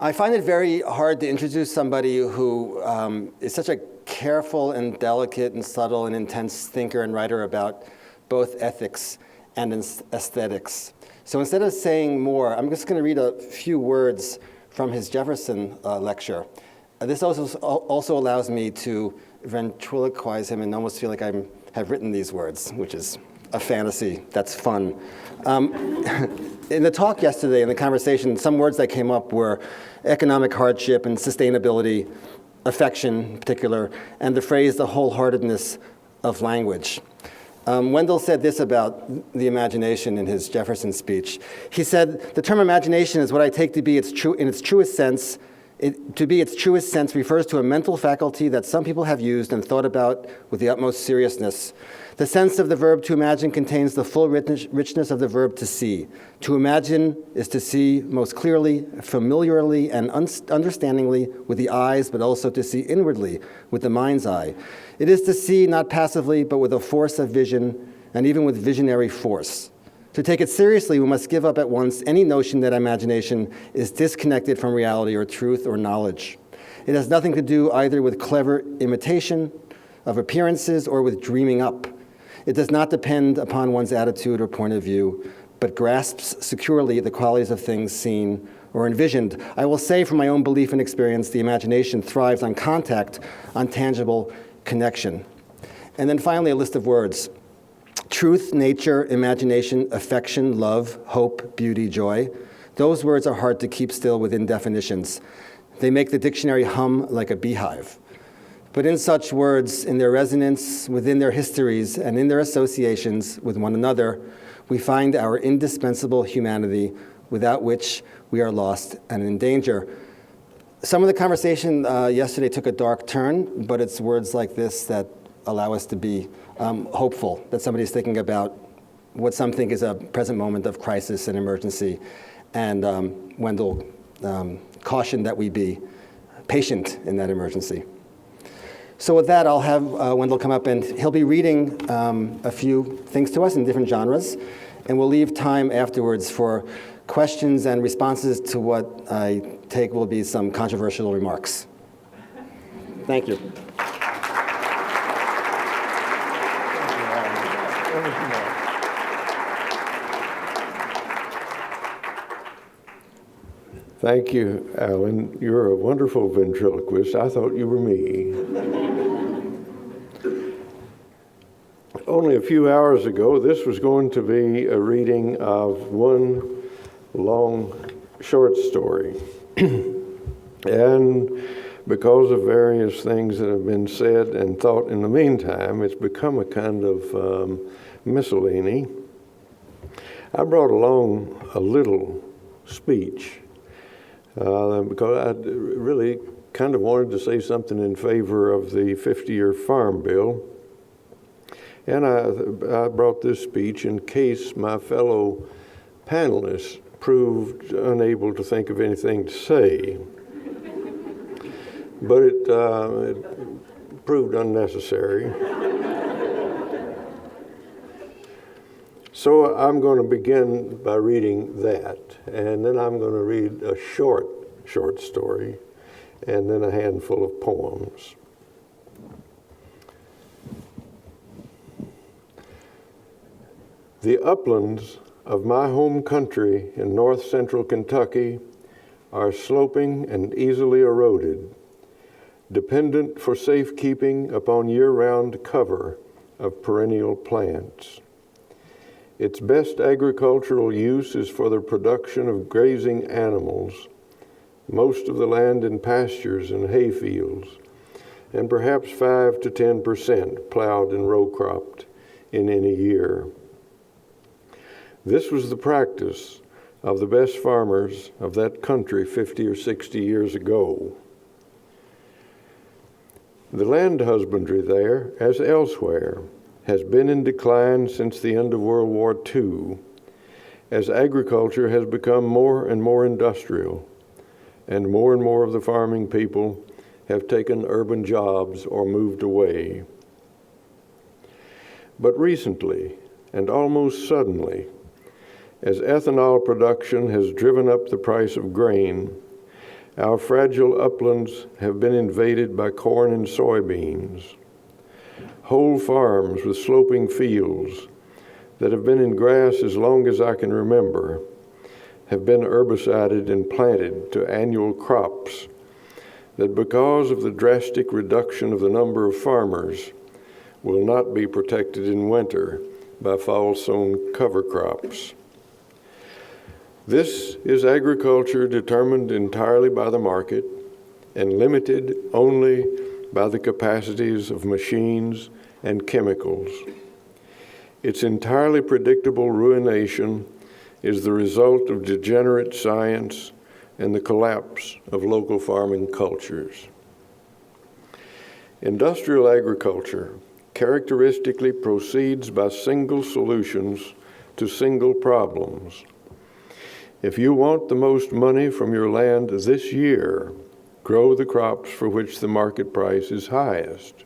I find it very hard to introduce somebody who is such a careful and delicate and subtle and intense thinker and writer about both ethics and aesthetics. So instead of saying more, I'm just going to read a few words from his Jefferson lecture. This also allows me to ventriloquize him and almost feel like I have written these words, which is a fantasy. That's fun. In the talk yesterday, in the conversation, some words that came up were economic hardship and sustainability, affection in particular, and the phrase the wholeheartedness of language. Wendell said this about the imagination in his Jefferson speech. He said, "The term imagination is what I take to be in its truest sense. To be its truest sense refers to a mental faculty that some people have used and thought about with the utmost seriousness. The sense of the verb to imagine contains the full richness of the verb to see. To imagine is to see most clearly, familiarly, and understandingly with the eyes, but also to see inwardly with the mind's eye. It is to see not passively, but with a force of vision, and even with visionary force. To take it seriously, we must give up at once any notion that imagination is disconnected from reality or truth or knowledge. It has nothing to do either with clever imitation of appearances or with dreaming up. It does not depend upon one's attitude or point of view, but grasps securely the qualities of things seen or envisioned. I will say from my own belief and experience, the imagination thrives on contact, on tangible connection." And then finally, a list of words. Truth, nature, imagination, affection, love, hope, beauty, joy. Those words are hard to keep still within definitions. They make the dictionary hum like a beehive. But in such words, in their resonance, within their histories, and in their associations with one another, we find our indispensable humanity, without which we are lost and in danger. Some of the conversation yesterday took a dark turn, but it's words like this that allow us to be hopeful, that somebody's thinking about what some think is a present moment of crisis and emergency. And Wendell cautioned that we be patient in that emergency. So with that, I'll have Wendell come up, and he'll be reading a few things to us in different genres, and we'll leave time afterwards for questions and responses to what I take will be some controversial remarks. Thank you. Thank you, Alan. You're a wonderful ventriloquist. I thought you were me. Only a few hours ago, this was going to be a reading of one long short story. And because of various things that have been said and thought in the meantime, it's become a kind of miscellany. I brought along a little speech because I really kind of wanted to say something in favor of the 50-year Farm Bill. And I brought this speech in case my fellow panelists proved unable to think of anything to say. But it proved unnecessary. So I'm going to begin by reading that, and then I'm going to read a short story, and then a handful of poems. The uplands of my home country in north central Kentucky are sloping and easily eroded, dependent for safekeeping upon year-round cover of perennial plants. Its best agricultural use is for the production of grazing animals, most of the land in pastures and hayfields, and perhaps 5 to 10% plowed and row-cropped in any year. This was the practice of the best farmers of that country 50 or 60 years ago. The land husbandry there, as elsewhere, has been in decline since the end of World War II, as agriculture has become more and more industrial, and more of the farming people have taken urban jobs or moved away. But recently, and almost suddenly, as ethanol production has driven up the price of grain, our fragile uplands have been invaded by corn and soybeans. Whole farms with sloping fields that have been in grass as long as I can remember have been herbicided and planted to annual crops that, because of the drastic reduction of the number of farmers, will not be protected in winter by fall-sown cover crops. This is agriculture determined entirely by the market and limited only by the capacities of machines and chemicals. Its entirely predictable ruination is the result of degenerate science and the collapse of local farming cultures. Industrial agriculture characteristically proceeds by single solutions to single problems. If you want the most money from your land this year, grow the crops for which the market price is highest.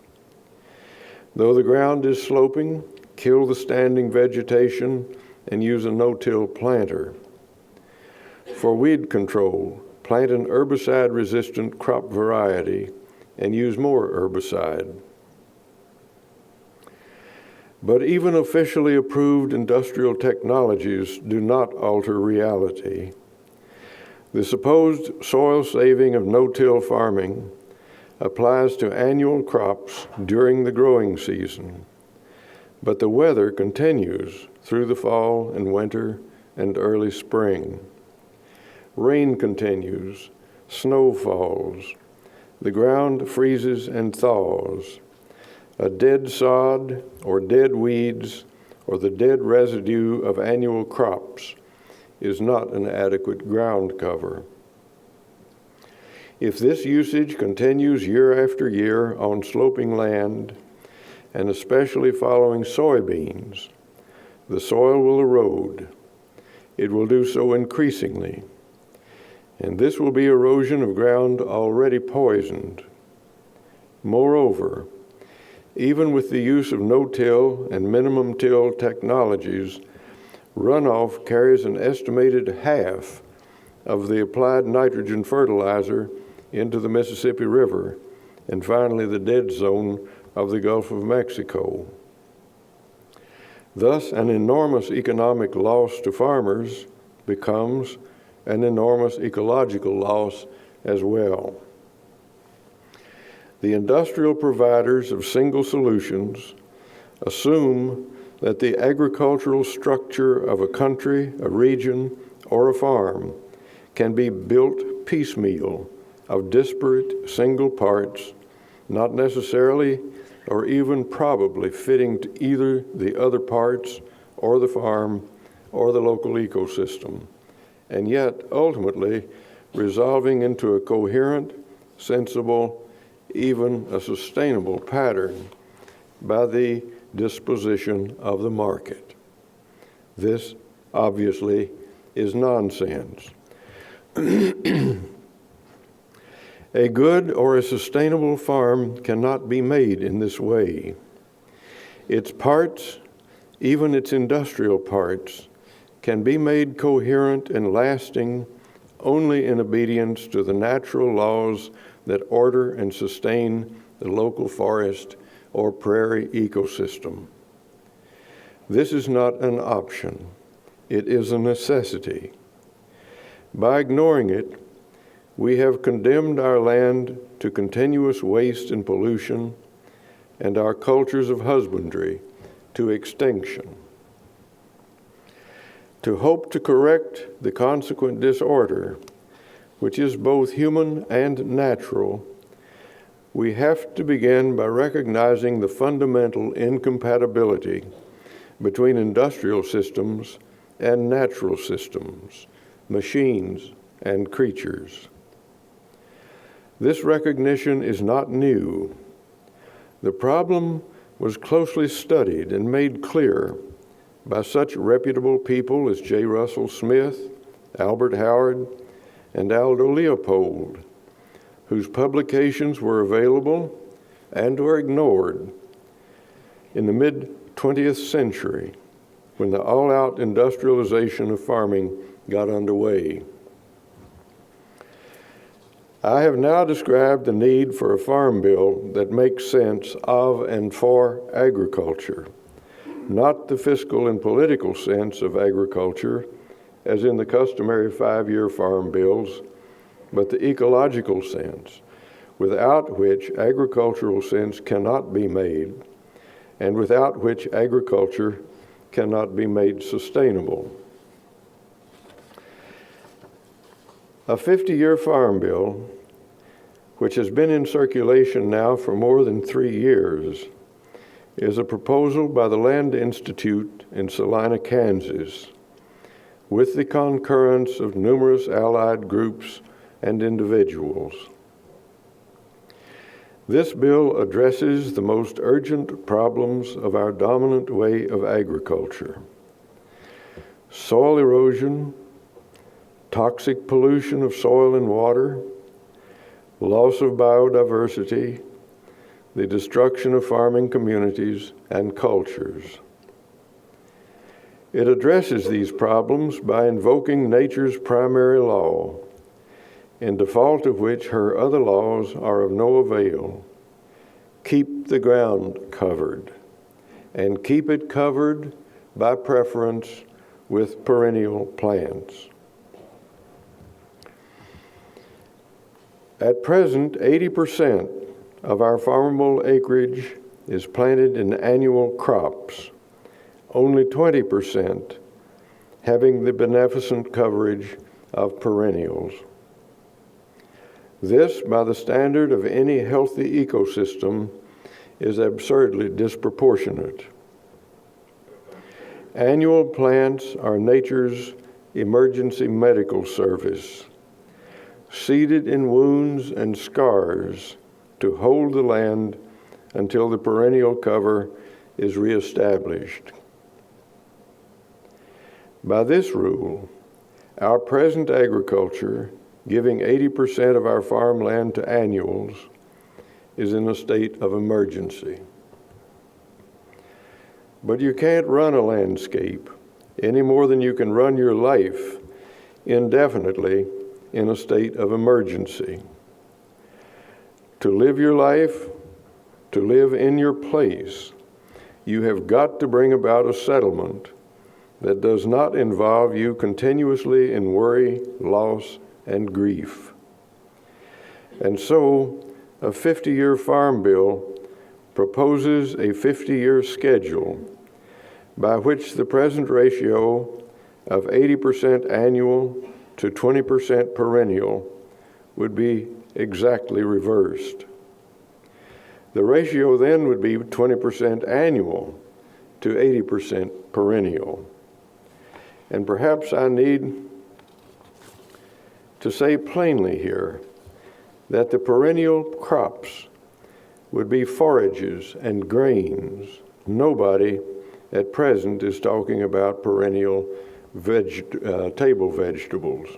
Though the ground is sloping, kill the standing vegetation and use a no-till planter. For weed control, plant an herbicide-resistant crop variety and use more herbicide. But even officially approved industrial technologies do not alter reality. The supposed soil saving of no-till farming applies to annual crops during the growing season, but the weather continues through the fall and winter and early spring. Rain continues, snow falls, the ground freezes and thaws. A dead sod or dead weeds or the dead residue of annual crops is not an adequate ground cover. If this usage continues year after year on sloping land, and especially following soybeans, the soil will erode. It will do so increasingly, and this will be erosion of ground already poisoned. Moreover, even with the use of no-till and minimum-till technologies, runoff carries an estimated half of the applied nitrogen fertilizer into the Mississippi River, and finally the dead zone of the Gulf of Mexico. Thus, an enormous economic loss to farmers becomes an enormous ecological loss as well. The industrial providers of single solutions assume that the agricultural structure of a country, a region, or a farm can be built piecemeal of disparate single parts, not necessarily or even probably fitting to either the other parts or the farm or the local ecosystem, and yet ultimately resolving into a coherent, sensible, even a sustainable pattern by the disposition of the market. This obviously is nonsense. A good or a sustainable farm cannot be made in this way. Its parts, even its industrial parts, can be made coherent and lasting only in obedience to the natural laws that order and sustain the local forest or prairie ecosystem. This is not an option. It is a necessity. By ignoring it, we have condemned our land to continuous waste and pollution, and our cultures of husbandry to extinction. To hope to correct the consequent disorder, which is both human and natural, we have to begin by recognizing the fundamental incompatibility between industrial systems and natural systems, machines and creatures. This recognition is not new. The problem was closely studied and made clear by such reputable people as J. Russell Smith, Albert Howard, and Aldo Leopold, whose publications were available and were ignored in the mid-20th century when the all-out industrialization of farming got underway. I have now described the need for a farm bill that makes sense of and for agriculture, not the fiscal and political sense of agriculture, as in the customary 5-year farm bills, but the ecological sense, without which agricultural sense cannot be made, and without which agriculture cannot be made sustainable. A 50-year farm bill, which has been in circulation now for more than 3 years, is a proposal by the Land Institute in Salina, Kansas, with the concurrence of numerous allied groups and individuals. This bill addresses the most urgent problems of our dominant way of agriculture: soil erosion, toxic pollution of soil and water, loss of biodiversity, the destruction of farming communities and cultures. It addresses these problems by invoking nature's primary law, in default of which her other laws are of no avail. Keep the ground covered, and keep it covered by preference with perennial plants. At present, 80% of our farmable acreage is planted in annual crops, only 20% having the beneficent coverage of perennials. This, by the standard of any healthy ecosystem, is absurdly disproportionate. Annual plants are nature's emergency medical service, seeded in wounds and scars to hold the land until the perennial cover is reestablished. By this rule, our present agriculture, giving 80% of our farmland to annuals, is in a state of emergency. But you can't run a landscape any more than you can run your life indefinitely in a state of emergency. To live your life, to live in your place, you have got to bring about a settlement that does not involve you continuously in worry, loss, and grief. And so, a 50-year farm bill proposes a 50-year schedule by which the present ratio of 80% annual to 20% perennial would be exactly reversed. The ratio then would be 20% annual to 80% perennial. And perhaps I need to say plainly here that the perennial crops would be forages and grains. Nobody at present is talking about perennial table vegetables.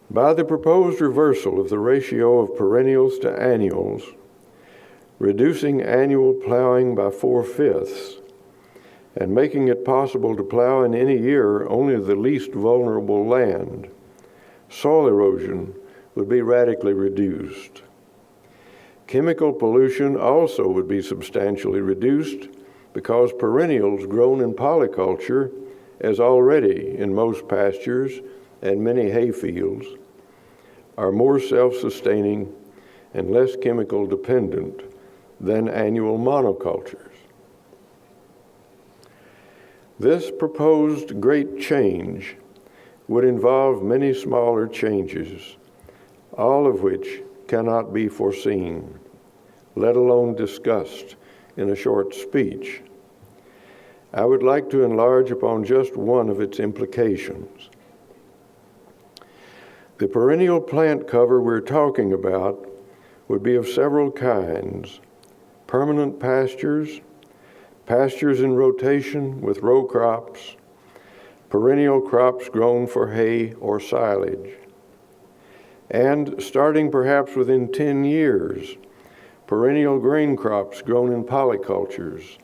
By the proposed reversal of the ratio of perennials to annuals, reducing annual plowing by 4/5, and making it possible to plow in any year only the least vulnerable land, soil erosion would be radically reduced. Chemical pollution also would be substantially reduced because perennials grown in polyculture, as already in most pastures and many hay fields, are more self-sustaining and less chemical dependent than annual monocultures. This proposed great change would involve many smaller changes, all of which cannot be foreseen, let alone discussed in a short speech. I would like to enlarge upon just one of its implications. The perennial plant cover we're talking about would be of several kinds: permanent pastures, pastures in rotation with row crops, perennial crops grown for hay or silage, and starting perhaps within 10 years, perennial grain crops grown in polycultures,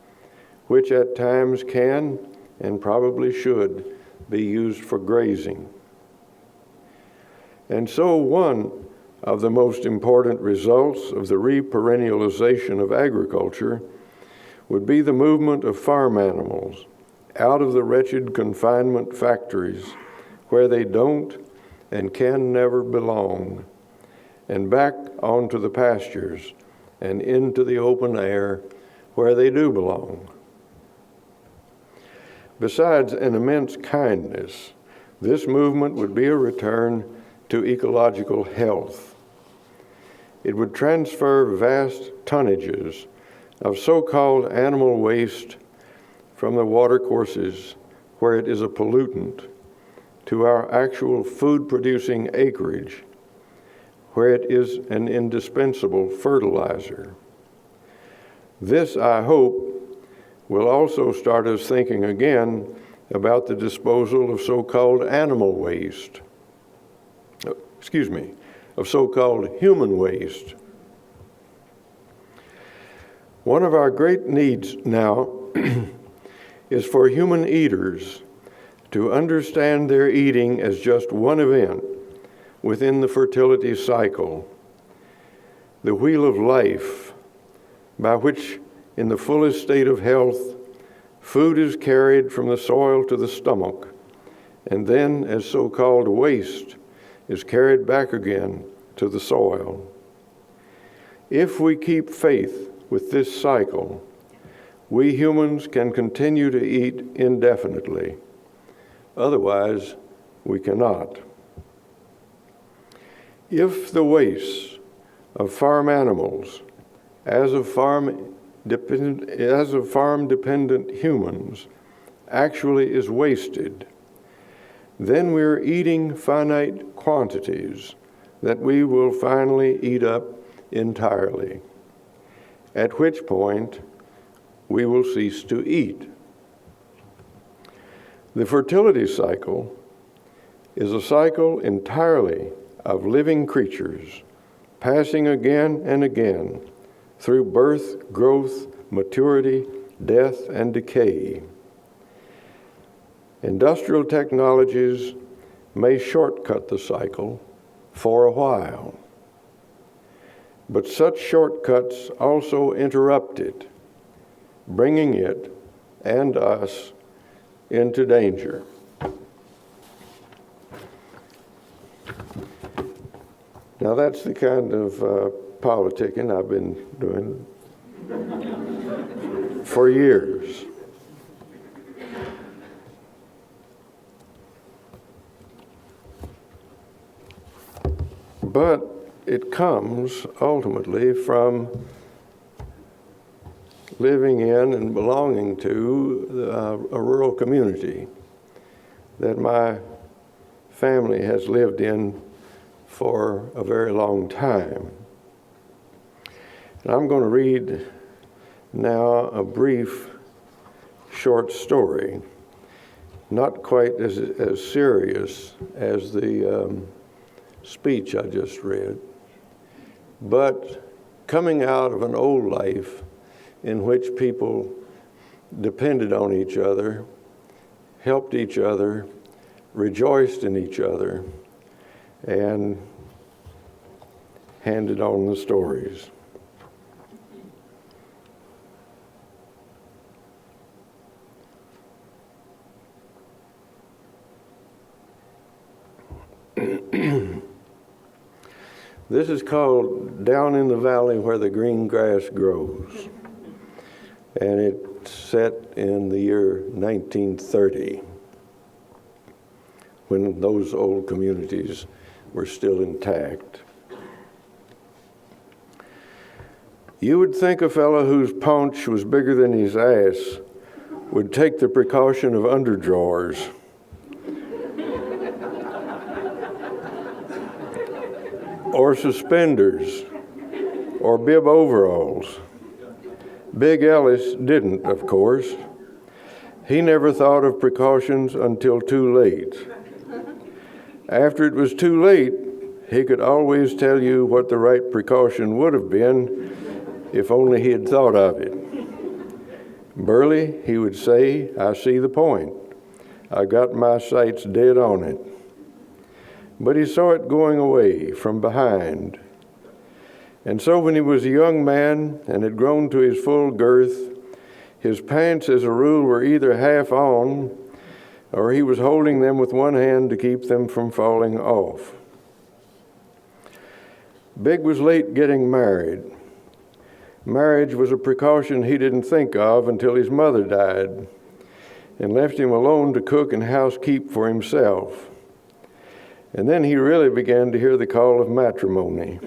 which at times can and probably should be used for grazing. And so one of the most important results of the reperennialization of agriculture would be the movement of farm animals out of the wretched confinement factories where they don't and can never belong, and back onto the pastures and into the open air where they do belong. Besides an immense kindness, this movement would be a return to ecological health. It would transfer vast tonnages of so-called animal waste from the watercourses where it is a pollutant to our actual food-producing acreage where it is an indispensable fertilizer. This, I hope, will also start us thinking again about the disposal of so-called animal waste. Of so-called human waste. One of our great needs now is for human eaters to understand their eating as just one event within the fertility cycle, the wheel of life, by which, in the fullest state of health, food is carried from the soil to the stomach, and then, as so-called waste, is carried back again to the soil. If we keep faith with this cycle, we humans can continue to eat indefinitely. Otherwise, we cannot. If the waste of farm animals, as of farm-dependent humans, actually is wasted, then we're eating finite quantities that we will finally eat up entirely, at which point we will cease to eat. The fertility cycle is a cycle entirely of living creatures passing again and again through birth, growth, maturity, death, and decay. Industrial technologies may shortcut the cycle for a while, but such shortcuts also interrupt it, bringing it and us into danger. Now that's the kind of politicking I've been doing for years. But it comes ultimately from living in and belonging to a rural community that my family has lived in for a very long time. And I'm going to read now a brief short story, not quite as serious as the speech I just read, but coming out of an old life in which people depended on each other, helped each other, rejoiced in each other, and handed on the stories. This is called Down in the Valley Where the Green Grass Grows, and it's set in the year 1930, when those old communities were still intact. You would think a fellow whose paunch was bigger than his ass would take the precaution of underdrawers. Or suspenders, or bib overalls. Big Ellis didn't, of course. He never thought of precautions until too late. After it was too late, he could always tell you what the right precaution would have been if only he had thought of it. Burley, he would say, I see the point. I got my sights dead on it. but he saw it going away from behind. And so when he was a young man and had grown to his full girth, his pants, as a rule, were either half on, or he was holding them with one hand to keep them from falling off. Big was late getting married. Marriage was a precaution he didn't think of until his mother died and left him alone to cook and housekeep for himself. And then he really began to hear the call of matrimony.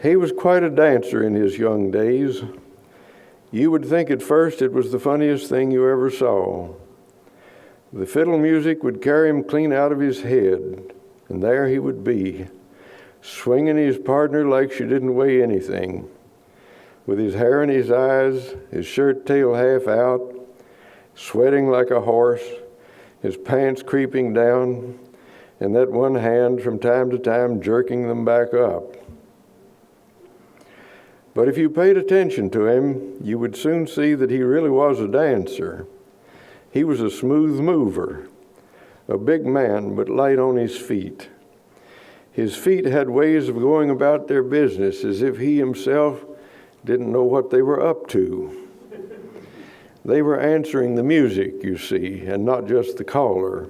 He was quite a dancer in his young days. You would think at first it was the funniest thing you ever saw. The fiddle music would carry him clean out of his head, and there he would be, swinging his partner like she didn't weigh anything, with his hair in his eyes, his shirt tail half out, sweating like a horse, his pants creeping down, and that one hand from time to time jerking them back up. But if you paid attention to him, you would soon see that he really was a dancer. He was a smooth mover, a big man, but light on his feet. His feet had ways of going about their business as if he himself didn't know what they were up to. They were answering the music, you see, and not just the caller.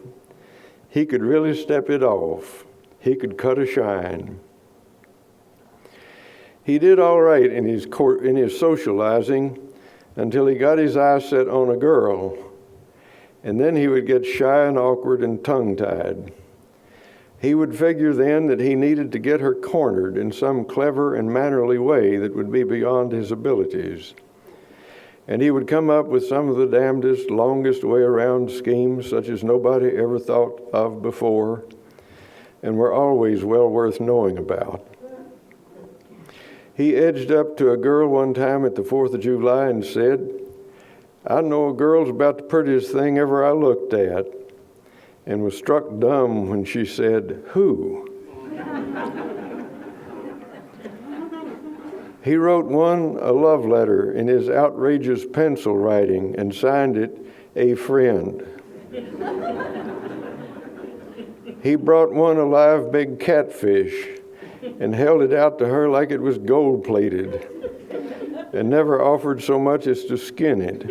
He could really step it off. He could cut a shine. He did all right in his socializing until he got his eye set on a girl, and then he would get shy and awkward and tongue-tied. He would figure then that he needed to get her cornered in some clever and mannerly way that would be beyond his abilities. And he would come up with some of the damnedest, longest way around schemes such as nobody ever thought of before and were always well worth knowing about. He edged up to a girl one time at the 4th of July and said, "I know a girl's about the prettiest thing ever I looked at," and was struck dumb when she said, "Who?" He wrote one a love letter in his outrageous pencil writing and signed it, "A Friend." He brought one a live big catfish and held it out to her like it was gold-plated and never offered so much as to skin it.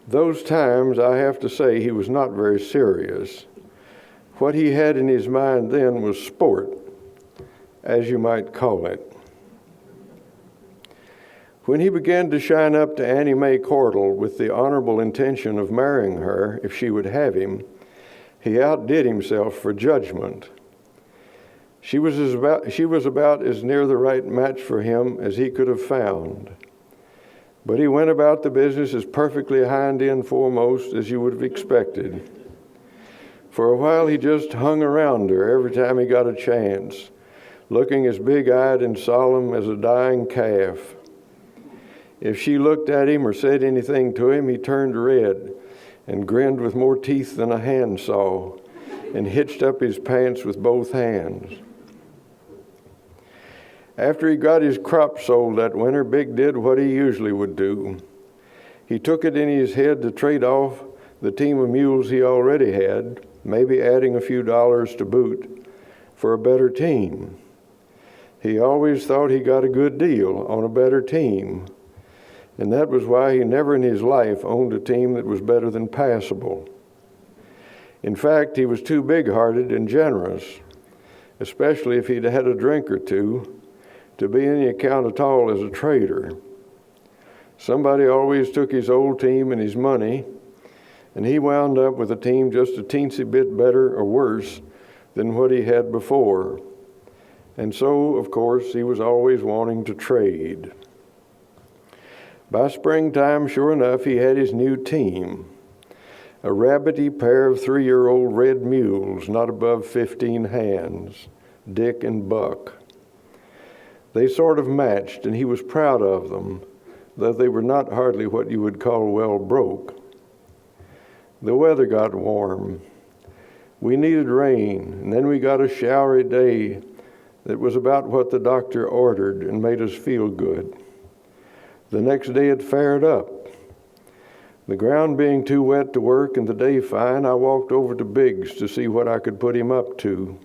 Those times, I have to say, he was not very serious. What he had in his mind then was sport, as you might call it. When he began to shine up to Annie Mae Cordell with the honorable intention of marrying her if she would have him, he outdid himself for judgment. She was about as near the right match for him as he could have found. But he went about the business as perfectly hind-end foremost as you would have expected. For a while he just hung around her every time he got a chance, looking as big-eyed and solemn as a dying calf. If she looked at him or said anything to him, he turned red and grinned with more teeth than a handsaw and hitched up his pants with both hands. After he got his crop sold that winter, Big did what he usually would do. He took it in his head to trade off the team of mules he already had, maybe adding a few dollars to boot, for a better team. He always thought he got a good deal on a better team, and that was why he never in his life owned a team that was better than passable. In fact, he was too big-hearted and generous, especially if he'd had a drink or two, to be any account at all as a trader. Somebody always took his old team and his money, and he wound up with a team just a teensy bit better or worse than what he had before. And so, of course, he was always wanting to trade. By springtime, sure enough, he had his new team, a rabbity pair of 3-year-old red mules, not above 15 hands, Dick and Buck. They sort of matched, and he was proud of them, though they were not hardly what you would call well broke. The weather got warm. We needed rain, and then we got a showery day that was about what the doctor ordered and made us feel good. The next day it fared up. The ground being too wet to work and the day fine, I walked over to Biggs to see what I could put him up to.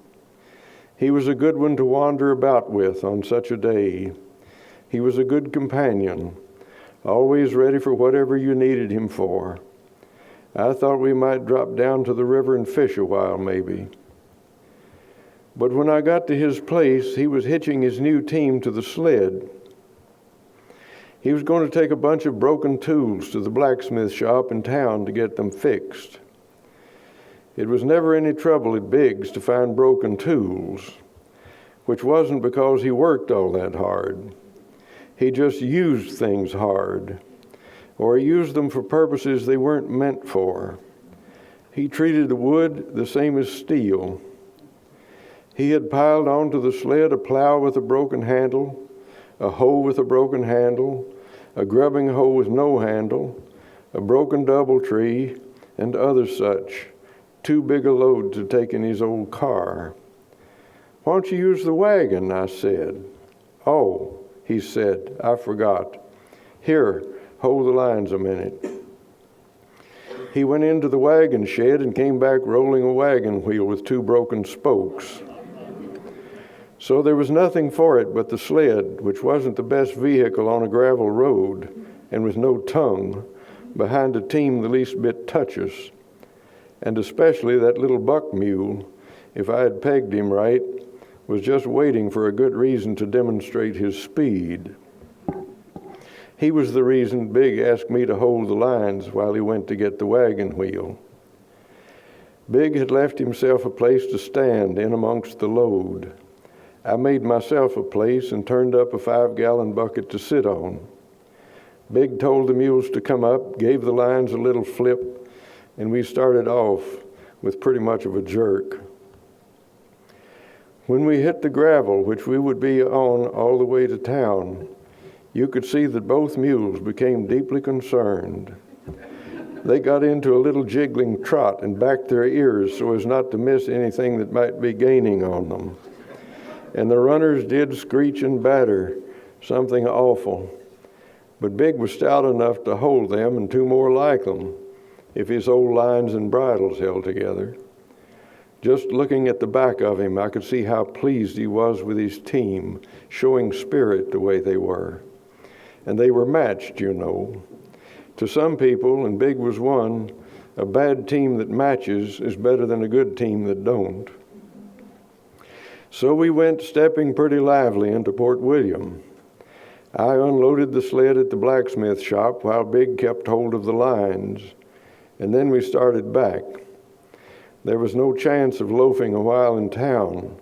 He was a good one to wander about with on such a day. He was a good companion, always ready for whatever you needed him for. I thought we might drop down to the river and fish a while, maybe. But when I got to his place, he was hitching his new team to the sled. He was going to take a bunch of broken tools to the blacksmith shop in town to get them fixed. It was never any trouble at Biggs to find broken tools, which wasn't because he worked all that hard. He just used things hard, or he used them for purposes they weren't meant for. He treated the wood the same as steel. He had piled onto the sled a plow with a broken handle, a hoe with a broken handle, a grubbing hoe with no handle, a broken doubletree, and other such, too big a load to take in his old car. "Why don't you use the wagon?" I said. "Oh," he said, "I forgot. Here, hold the lines a minute." He went into the wagon shed and came back rolling a wagon wheel with 2 broken spokes. So there was nothing for it but the sled, which wasn't the best vehicle on a gravel road, and with no tongue, behind a team the least bit touches. And especially that little buck mule, if I had pegged him right, was just waiting for a good reason to demonstrate his speed. He was the reason Big asked me to hold the lines while he went to get the wagon wheel. Big had left himself a place to stand in amongst the load. I made myself a place and turned up a 5-gallon bucket to sit on. Big told the mules to come up, gave the lines a little flip, and we started off with pretty much of a jerk. When we hit the gravel, which we would be on all the way to town, you could see that both mules became deeply concerned. They got into a little jiggling trot and backed their ears so as not to miss anything that might be gaining on them. And the runners did screech and batter, something awful. But Big was stout enough to hold them and 2 more like them, if his old lines and bridles held together. Just looking at the back of him, I could see how pleased he was with his team, showing spirit the way they were. And they were matched, you know. To some people, and Big was one, a bad team that matches is better than a good team that don't. So we went stepping pretty lively into Port William. I unloaded the sled at the blacksmith shop while Big kept hold of the lines, and then we started back. There was no chance of loafing a while in town,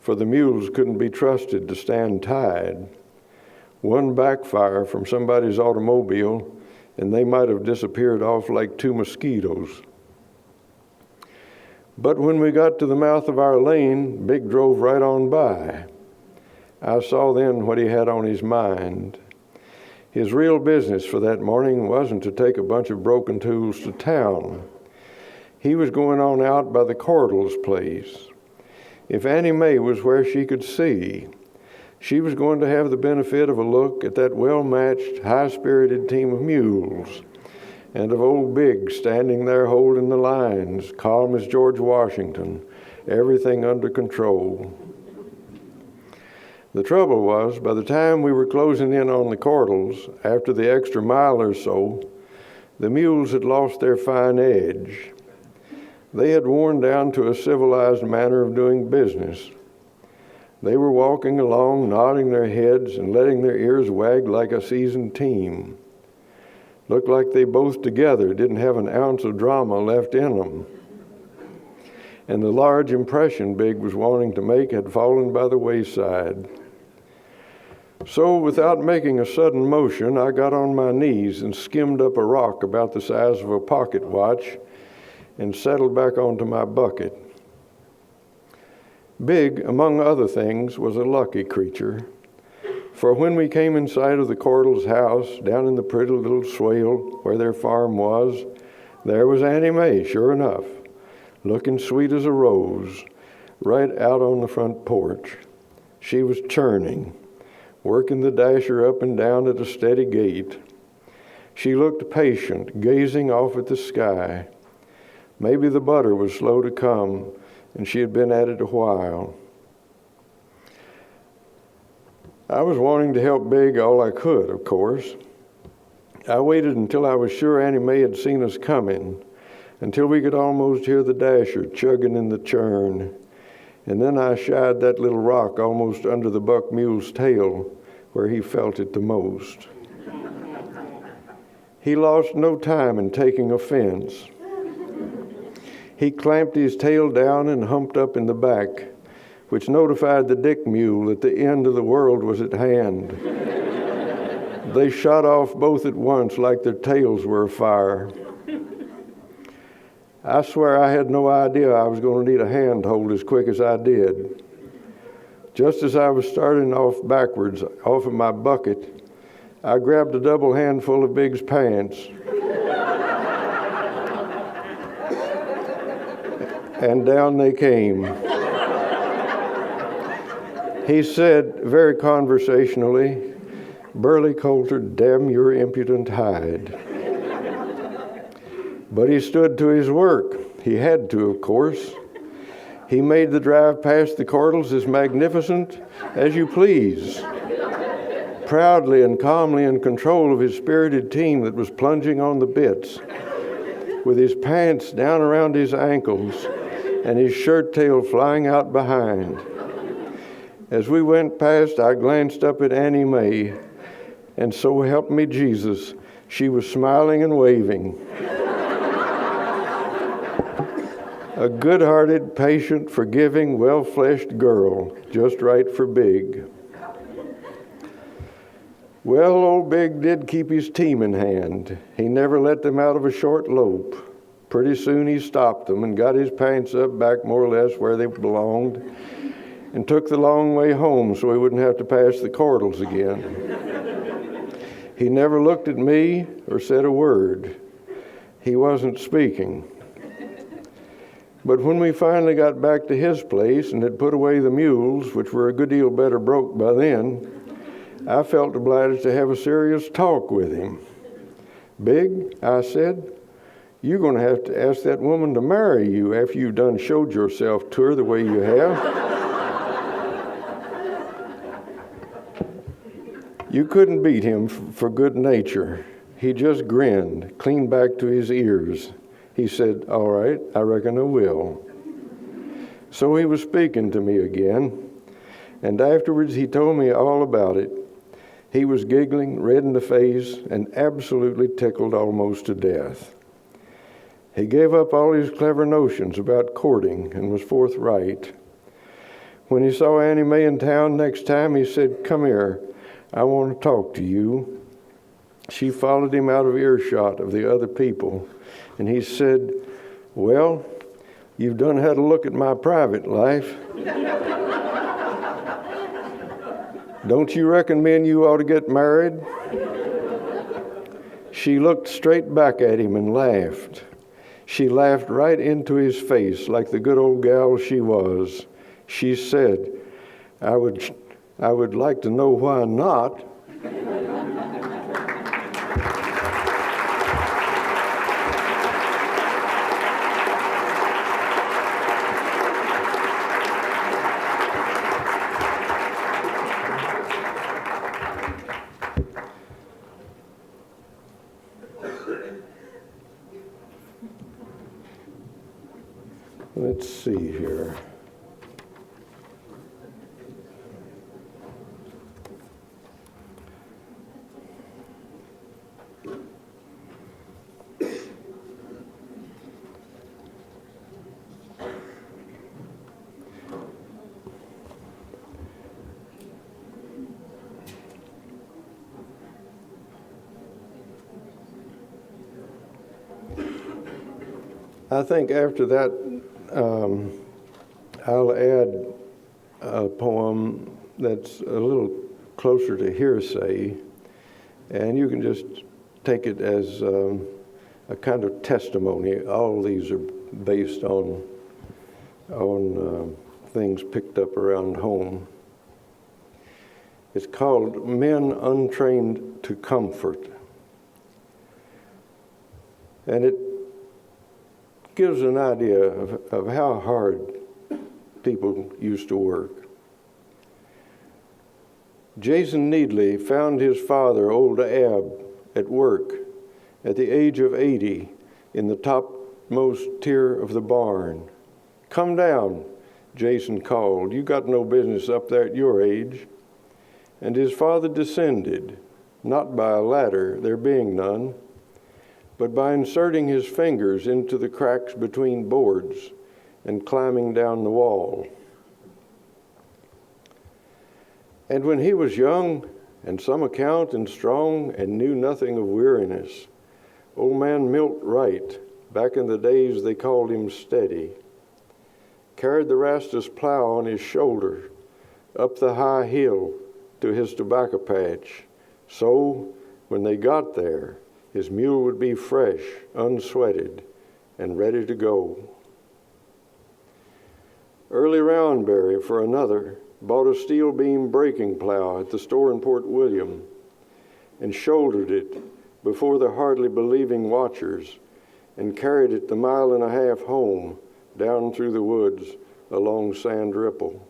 for the mules couldn't be trusted to stand tied. One backfire from somebody's automobile, and they might have disappeared off like 2 mosquitoes. But when we got to the mouth of our lane, Big drove right on by. I saw then what he had on his mind. His real business for that morning wasn't to take a bunch of broken tools to town. He was going on out by the Cordell's place. If Annie Mae was where she could see, she was going to have the benefit of a look at that well-matched, high-spirited team of mules, and of old Big standing there holding the lines, calm as George Washington, everything under control. The trouble was, by the time we were closing in on the Cordell's, after the extra mile or so, the mules had lost their fine edge. They had worn down to a civilized manner of doing business. They were walking along, nodding their heads and letting their ears wag like a seasoned team. Looked like they both together didn't have an ounce of drama left in them. And the large impression Big was wanting to make had fallen by the wayside. So, without making a sudden motion, I got on my knees and skimmed up a rock about the size of a pocket watch and settled back onto my bucket. Big, among other things, was a lucky creature. For when we came in sight of the Cordell's house, down in the pretty little swale where their farm was, there was Annie Mae, sure enough, looking sweet as a rose, right out on the front porch. She was churning, working the dasher up and down at a steady gait. She looked patient, gazing off at the sky. Maybe the butter was slow to come, and she had been at it a while. I was wanting to help Big all I could, of course. I waited until I was sure Annie Mae had seen us coming, until we could almost hear the dasher chugging in the churn. And then I shied that little rock almost under the buck mule's tail, where he felt it the most. He lost no time in taking offense. He clamped his tail down and humped up in the back, which notified the dick mule that the end of the world was at hand. They shot off both at once like their tails were afire. I swear I had no idea I was going to need a handhold as quick as I did. Just as I was starting off backwards off of my bucket, I grabbed a double handful of Big's pants and down they came. He said very conversationally, "Burley Coulter, damn your impudent hide." But he stood to his work. He had to, of course. He made the drive past the Cordles as magnificent as you please, proudly and calmly in control of his spirited team that was plunging on the bits, with his pants down around his ankles and his shirt tail flying out behind. As we went past, I glanced up at Annie Mae, and so help me Jesus, she was smiling and waving. A good-hearted, patient, forgiving, well-fleshed girl, just right for Big. Well, old Big did keep his team in hand. He never let them out of a short lope. Pretty soon he stopped them and got his pants up back more or less where they belonged and took the long way home so he wouldn't have to pass the Cordles again. He never looked at me or said a word. He wasn't speaking. But when we finally got back to his place and had put away the mules, which were a good deal better broke by then, I felt obliged to have a serious talk with him. "Big," I said, "you're going to have to ask that woman to marry you after you've done showed yourself to her the way you have." You couldn't beat him for good nature. He just grinned, clean back to his ears. He said, "All right, I reckon I will." So he was speaking to me again, and afterwards he told me all about it. He was giggling, red in the face, and absolutely tickled almost to death. He gave up all his clever notions about courting and was forthright. When he saw Annie Mae in town next time, he said, "Come here, I want to talk to you." She followed him out of earshot of the other people, and he said, "Well, you've done had a look at my private life. Don't you reckon me and you ought to get married?" She looked straight back at him and laughed. She laughed right into his face like the good old gal she was. She said, I would like to know why not." Let's see here. I think after that, I'll add a poem that's a little closer to hearsay, and you can just take it as a kind of testimony. All these are based on things picked up around home. It's called Men Untrained to Comfort. And it gives an idea of how hard people used to work. Jason Needley found his father, old Ab, at work at the age of 80 in the topmost tier of the barn. "Come down," Jason called. "You got no business up there at your age." And his father descended, not by a ladder, there being none, but by inserting his fingers into the cracks between boards and climbing down the wall. And when he was young, and some account and strong, and knew nothing of weariness, old man Milt Wright, back in the days they called him Steady, carried the Rastus plow on his shoulder up the high hill to his tobacco patch. So, when they got there, his mule would be fresh, unsweated, and ready to go. Early Roundberry, for another, bought a steel beam breaking plow at the store in Port William and shouldered it before the hardly believing watchers and carried it the 1.5 miles home down through the woods along Sand Ripple.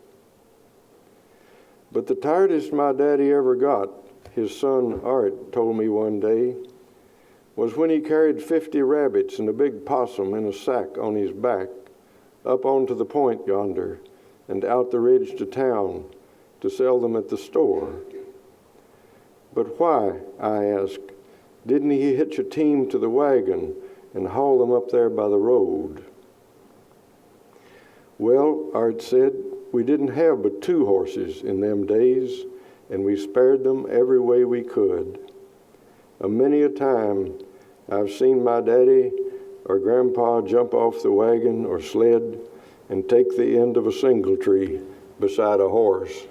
But the tiredest my daddy ever got, his son Art told me one day, was when he carried 50 rabbits and a big possum in a sack on his back up onto the point yonder and out the ridge to town to sell them at the store. But why, I asked, didn't he hitch a team to the wagon and haul them up there by the road? Well, Art said, we didn't have but 2 horses in them days, and we spared them every way we could. Many a time I've seen my daddy or grandpa jump off the wagon or sled and take the end of a single tree beside a horse.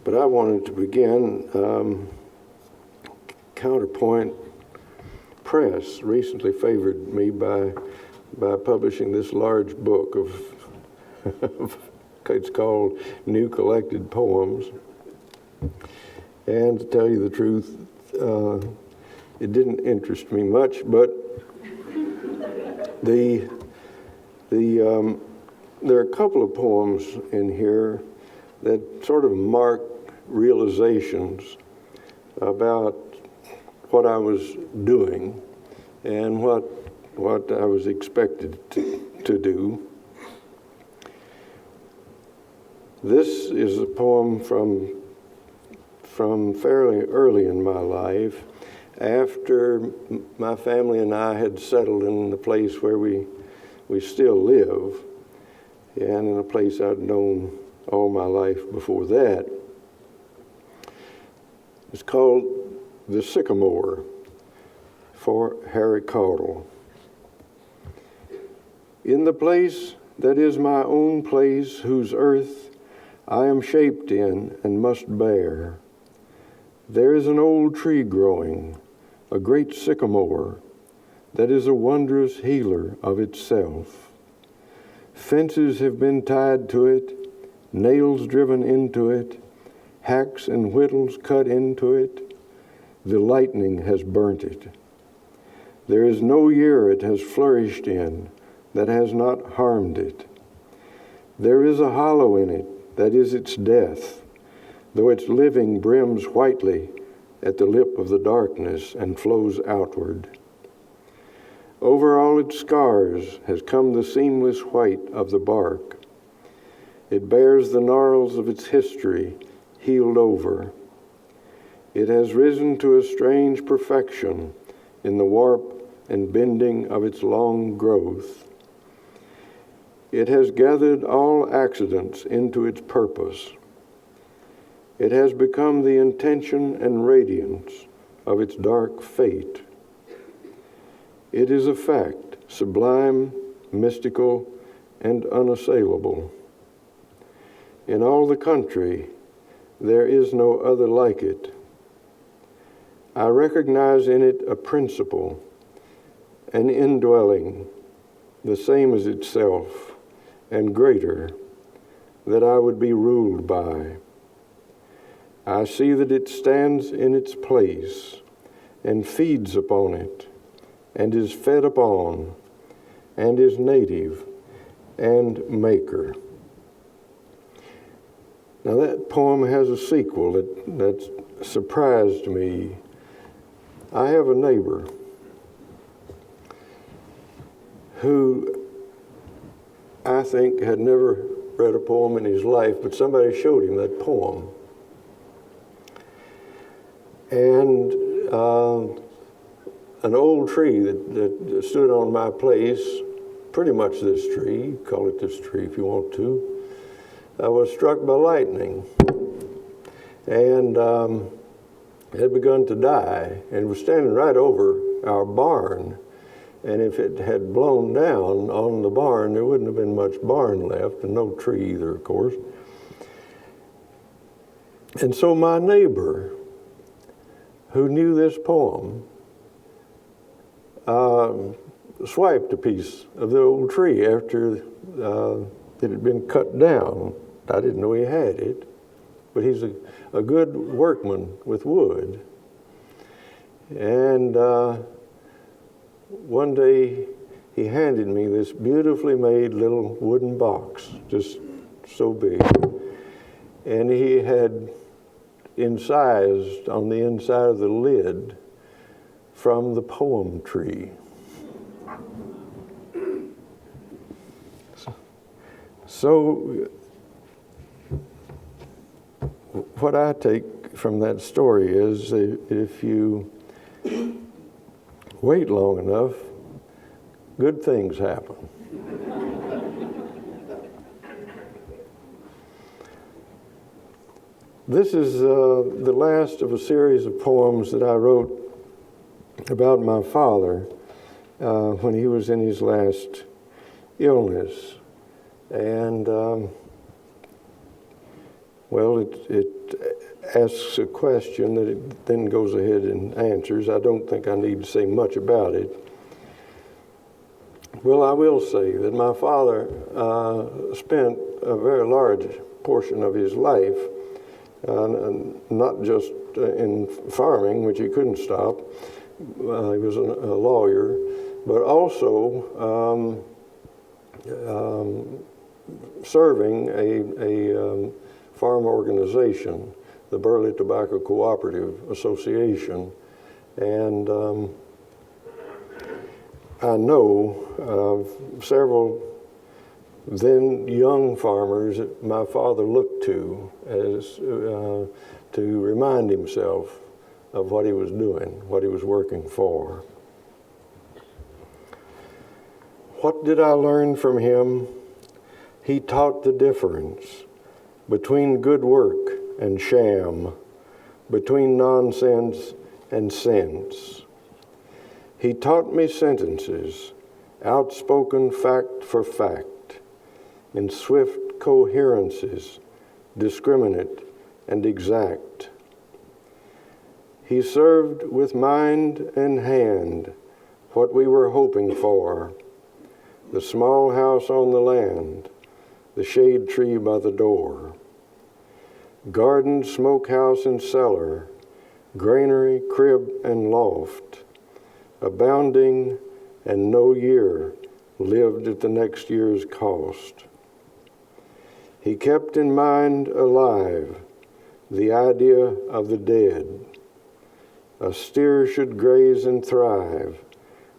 But I wanted to begin. Counterpoint Press recently favored me by publishing this large book of it's called New Collected Poems. And to tell you the truth, it didn't interest me much, but there are a couple of poems in here that sort of mark realizations about what I was doing and what I was expected to do. This is a poem from fairly early in my life, after my family and I had settled in the place where we still live, and in a place I'd known all my life before that. It's called The Sycamore, for Harry Caudle. In the place that is my own place, whose earth I am shaped in and must bear, there is an old tree growing, a great sycamore, that is a wondrous healer of itself. Fences have been tied to it, nails driven into it, hacks and whittles cut into it. The lightning has burnt it. There is no year it has flourished in that has not harmed it. There is a hollow in it that is its death, though its living brims whitely at the lip of the darkness and flows outward. Over all its scars has come the seamless white of the bark. It bears the gnarls of its history healed over. It has risen to a strange perfection in the warp and bending of its long growth. It has gathered all accidents into its purpose. It has become the intention and radiance of its dark fate. It is a fact, sublime, mystical, and unassailable. In all the country, there is no other like it. I recognize in it a principle, an indwelling, the same as itself, and greater, that I would be ruled by. I see that it stands in its place and feeds upon it and is fed upon and is native and maker. Now that poem has a sequel that surprised me. I have a neighbor who I think had never read a poem in his life, but somebody showed him that poem. And an old tree that stood on my place, pretty much this tree, call it this tree if you want to, was struck by lightning and had begun to die and was standing right over our barn. And if it had blown down on the barn, there wouldn't have been much barn left, and no tree either, of course. And so my neighbor, who knew this poem, swiped a piece of the old tree after it had been cut down. I didn't know he had it, but he's a good workman with wood. And one day he handed me this beautifully made little wooden box, just so big. And he had incised on the inside of the lid from the poem tree. So what I take from that story is if you wait long enough, good things happen. This is the last of a series of poems that I wrote about my father when he was in his last illness. And, well, it asks a question that it then goes ahead and answers. I don't think I need to say much about it. Well, I will say that my father spent a very large portion of his life, not just in farming, which he couldn't stop. He was a lawyer, but also serving a farm organization, the Berkeley Tobacco Cooperative Association. And I know of several then young farmers that my father looked to as to remind himself of what he was doing, what he was working for. What did I learn from him? He taught the difference between good work and sham, between nonsense and sense. He taught me sentences, outspoken fact for fact, in swift coherences, discriminate and exact. He served with mind and hand what we were hoping for, the small house on the land, the shade tree by the door, garden, smokehouse, and cellar, granary, crib, and loft, abounding, and no year lived at the next year's cost. He kept in mind alive the idea of the dead. A steer should graze and thrive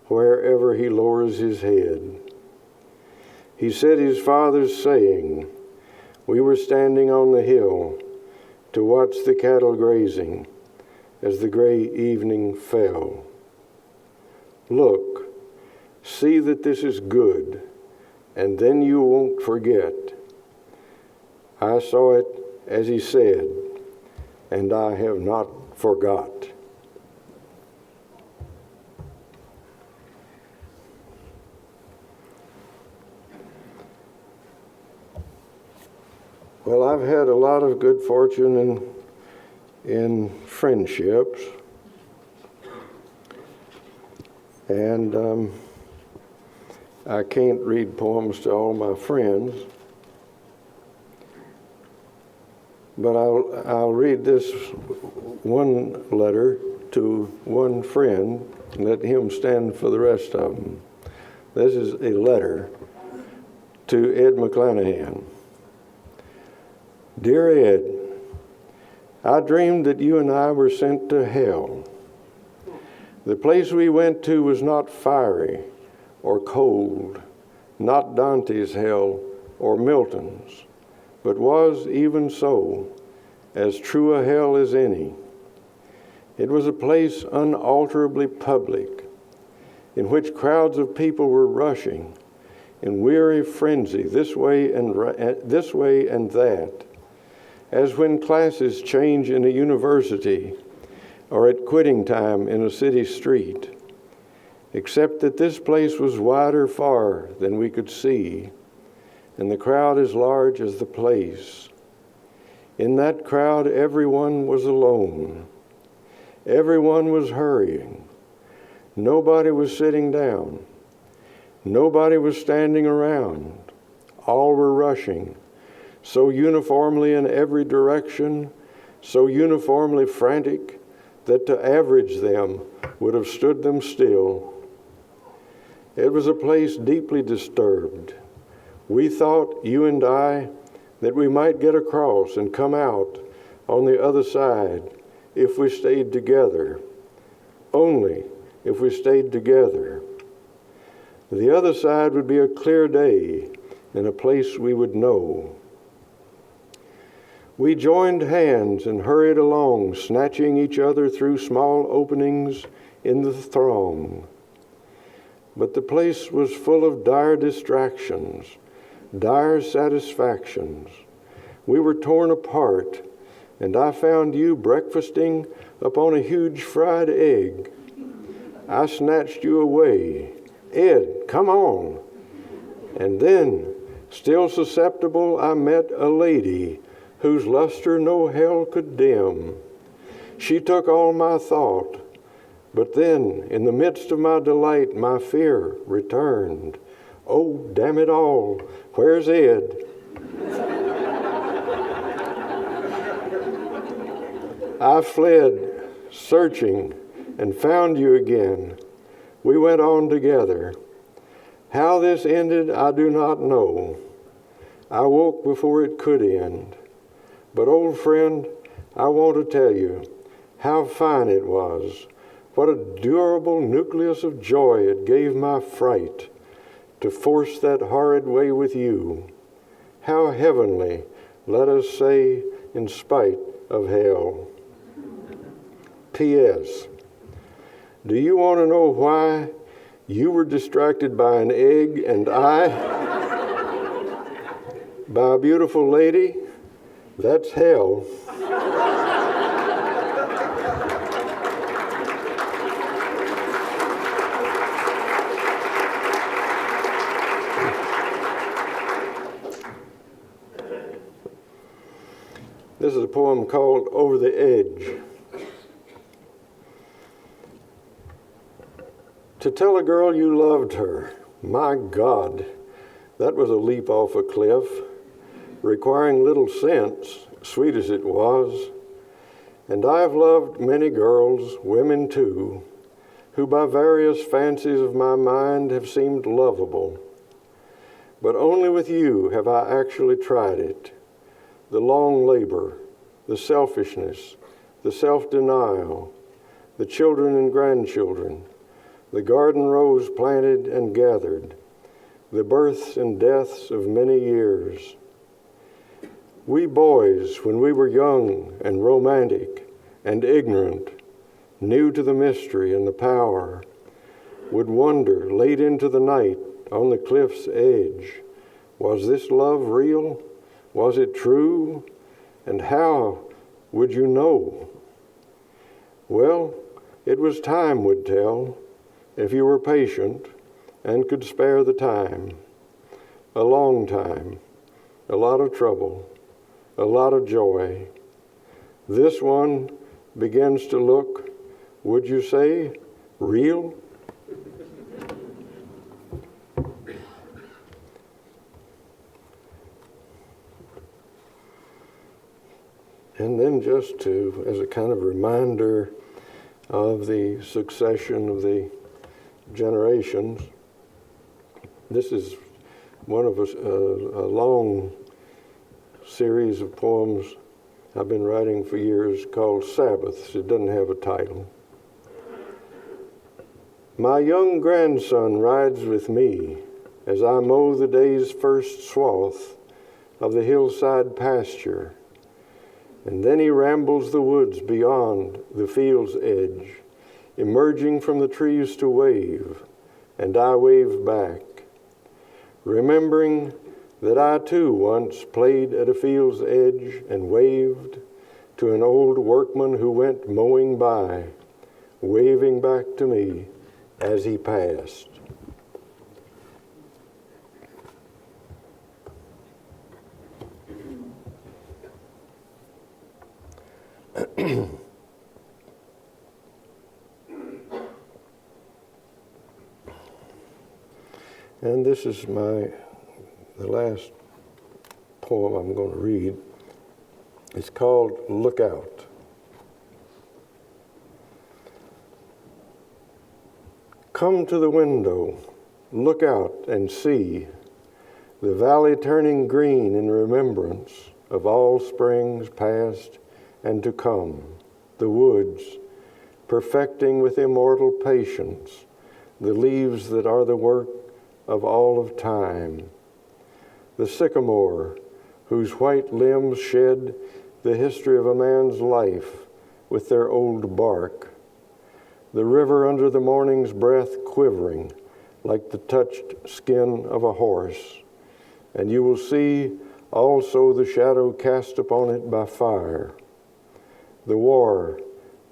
wherever he lowers his head. He said his father's saying. We were standing on the hill to watch the cattle grazing as the gray evening fell. Look, see that this is good, and then you won't forget. I saw it as he said, and I have not forgot. Well, I've had a lot of good fortune in friendships. And I can't read poems to all my friends. but I'll read this one letter to one friend and let him stand for the rest of them. This is a letter to Ed McClanahan. Dear Ed, I dreamed that you and I were sent to hell. The place we went to was not fiery or cold, not Dante's hell or Milton's, but was, even so, as true a hell as any. It was a place unalterably public, in which crowds of people were rushing in weary frenzy this way and that, as when classes change in a university or at quitting time in a city street, except that this place was wider far than we could see, and the crowd as large as the place. In that crowd, everyone was alone. Everyone was hurrying. Nobody was sitting down. Nobody was standing around. All were rushing, so uniformly in every direction, so uniformly frantic, that to average them would have stood them still. It was a place deeply disturbed. We thought, you and I, that we might get across and come out on the other side if we stayed together. Only if we stayed together. The other side would be a clear day in a place we would know. We joined hands and hurried along, snatching each other through small openings in the throng. But the place was full of dire distractions, dire satisfactions. We were torn apart, and I found you breakfasting upon a huge fried egg. I snatched you away. Ed, come on. And then, still susceptible, I met a lady whose luster no hell could dim. She took all my thought, but then, in the midst of my delight, my fear returned. Oh, damn it all, where's Ed? I fled, searching, and found you again. We went on together. How this ended, I do not know. I woke before it could end. But old friend, I want to tell you how fine it was, what a durable nucleus of joy it gave my fright to force that horrid way with you. How heavenly, let us say, in spite of hell. P.S. Do you want to know why you were distracted by an egg and I by a beautiful lady? That's hell. This is a poem called Over the Edge. To tell a girl you loved her, my God, that was a leap off a cliff, requiring little sense, sweet as it was. And I've loved many girls, women too, who by various fancies of my mind have seemed lovable. But only with you have I actually tried it. The long labor, the selfishness, the self-denial, the children and grandchildren, the garden rose planted and gathered, the births and deaths of many years. We boys, when we were young and romantic and ignorant, new to the mystery and the power, would wonder late into the night on the cliff's edge, was this love real? Was it true? And how would you know? Well, it was time would tell, if you were patient and could spare the time. A long time, a lot of trouble, a lot of joy. This one begins to look, would you say, real? And then just to, as a kind of reminder of the succession of the generations, this is one of a long series of poems I've been writing for years called Sabbaths. It doesn't have a title. My young grandson rides with me as I mow the day's first swath of the hillside pasture, and then he rambles the woods beyond the field's edge, emerging from the trees to wave, and I wave back, remembering that I too once played at a field's edge and waved to an old workman who went mowing by, waving back to me as he passed. And this is the last poem I'm going to read. It's called Look Out. Come to the window, look out and see the valley turning green in remembrance of all springs past and to come, the woods perfecting with immortal patience the leaves that are the work of all of time, the sycamore whose white limbs shed the history of a man's life with their old bark, the river under the morning's breath quivering like the touched skin of a horse, and you will see also the shadow cast upon it by fire, the war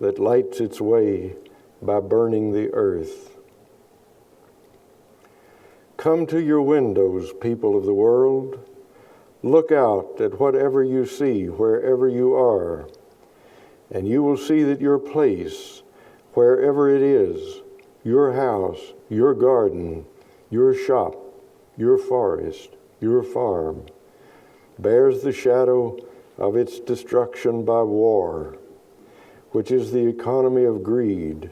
that lights its way by burning the earth. Come to your windows, people of the world. Look out at whatever you see, wherever you are, and you will see that your place, wherever it is, your house, your garden, your shop, your forest, your farm, bears the shadow of its destruction by war, which is the economy of greed,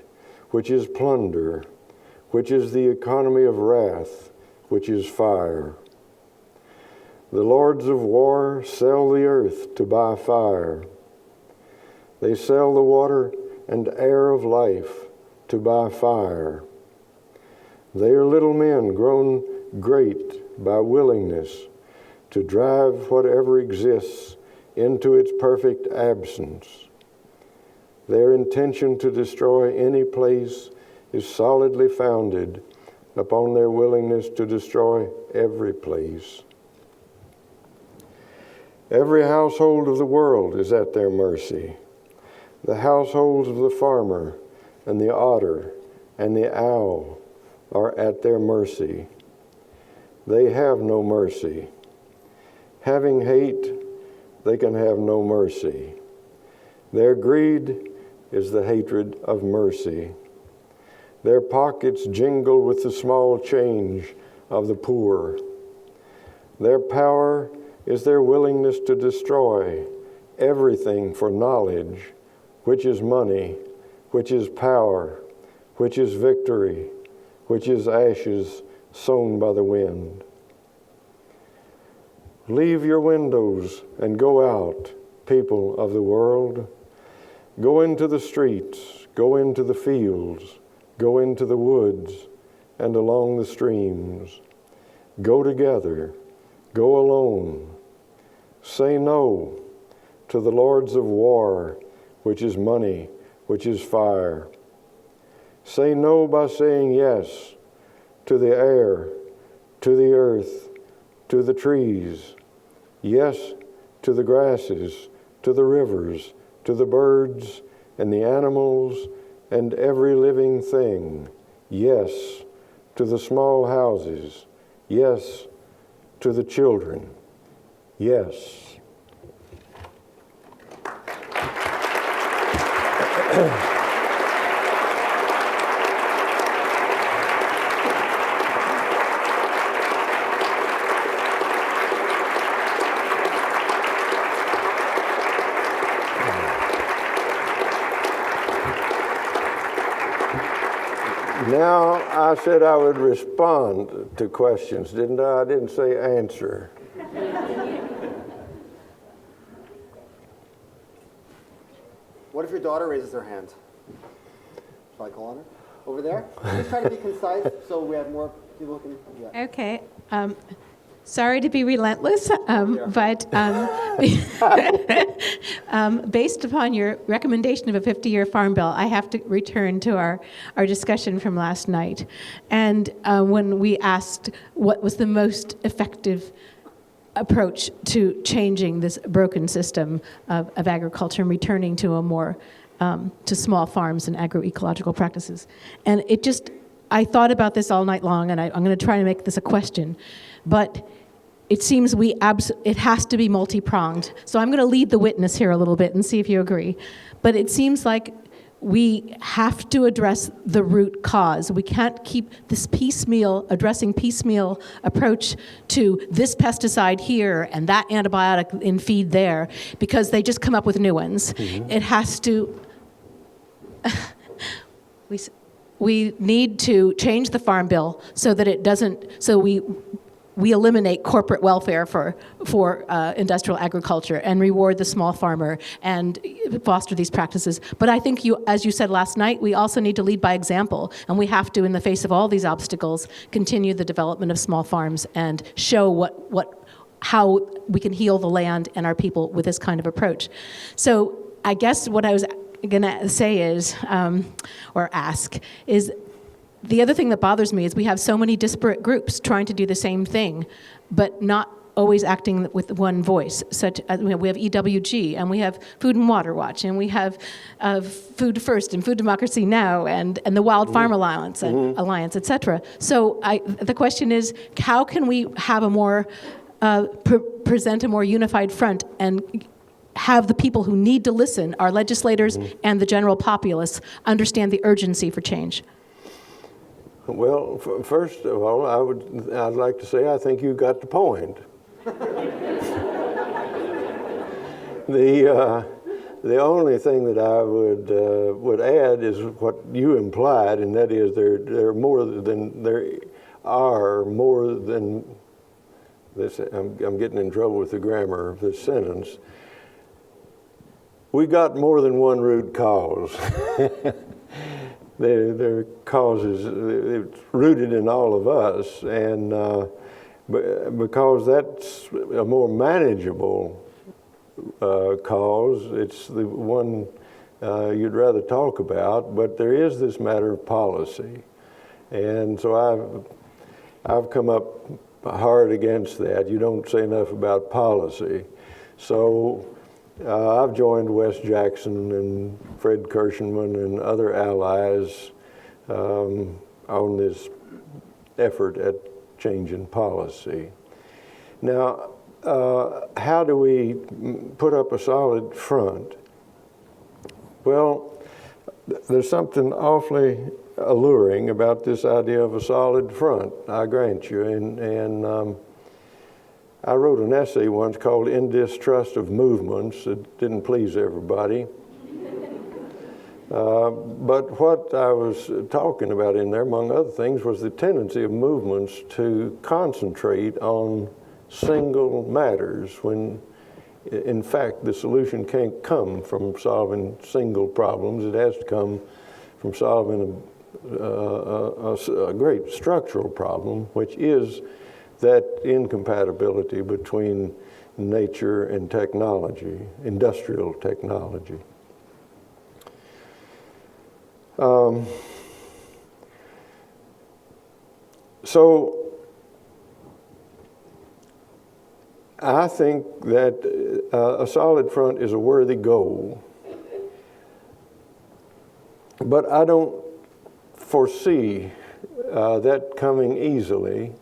which is plunder, which is the economy of wrath, which is fire. The lords of war sell the earth to buy fire. They sell the water and air of life to buy fire. They are little men grown great by willingness to drive whatever exists into its perfect absence. Their intention to destroy any place is solidly founded upon their willingness to destroy every place. Every household of the world is at their mercy. The households of the farmer and the otter and the owl are at their mercy. They have no mercy. Having hate, they can have no mercy. Their greed is the hatred of mercy. Their pockets jingle with the small change of the poor. Their power is their willingness to destroy everything for knowledge, which is money, which is power, which is victory, which is ashes sown by the wind. Leave your windows and go out, people of the world. Go into the streets, go into the fields, go into the woods and along the streams. Go together, go alone. Say no to the lords of war, which is money, which is fire. Say no by saying yes to the air, to the earth, to the trees. Yes to the grasses, to the rivers, to the birds and the animals and every living thing. Yes to the small houses. Yes to the children. Yes. Now, I said I would respond to questions, didn't I? I didn't say answer. What if your daughter raises her hand? Shall I call on her? Over there? Just try to be concise so we have more people who can... Yeah. Okay. Sorry to be relentless, but based upon your recommendation of a 50-year farm bill, I have to return to our discussion from last night. And when we asked what was the most effective approach to changing this broken system of agriculture and returning to a more to small farms and agroecological practices. And I thought about this all night long, and I'm going to try to make this a question. But it seems it has to be multi-pronged. So I'm going to lead the witness here a little bit and see if you agree. But it seems like we have to address the root cause. We can't keep this addressing piecemeal approach to this pesticide here and that antibiotic in feed there, because they just come up with new ones. Mm-hmm. It has to... We need to change the farm bill so that it doesn't... So we eliminate corporate welfare for industrial agriculture and reward the small farmer and foster these practices. But I think as you said last night, we also need to lead by example, and we have to, in the face of all these obstacles, continue the development of small farms and show how we can heal the land and our people with this kind of approach. So I guess what I was going to say is, or ask, is the other thing that bothers me is we have so many disparate groups trying to do the same thing, but not always acting with one voice. Such as we have EWG, and we have Food and Water Watch, and we have Food First and Food Democracy Now, and the Wild Farm Alliance, and Alliance, etc. So the question is, how can we have a more present a more unified front and have the people who need to listen, our legislators and the general populace, understand the urgency for change? Well, first of all, I'd like to say I think you got the point. The only thing that I would add is what you implied, and that is there are more than this. I'm getting in trouble with the grammar of this sentence. We got more than one root cause. Their causes, it's rooted in all of us, and because that's a more manageable cause, it's the one you'd rather talk about, but there is this matter of policy. And so I've come up hard against that. You don't say enough about policy. So I've joined Wes Jackson and Fred Kirschenman and other allies on this effort at changing policy. Now, how do we put up a solid front? Well, there's something awfully alluring about this idea of a solid front, I grant you. And I wrote an essay once called In Distrust of Movements. It didn't please everybody. But what I was talking about in there, among other things, was the tendency of movements to concentrate on single matters when, in fact, the solution can't come from solving single problems. It has to come from solving a great structural problem, which is that incompatibility between nature and technology, industrial technology. So I think that a solid front is a worthy goal, but I don't foresee that coming easily.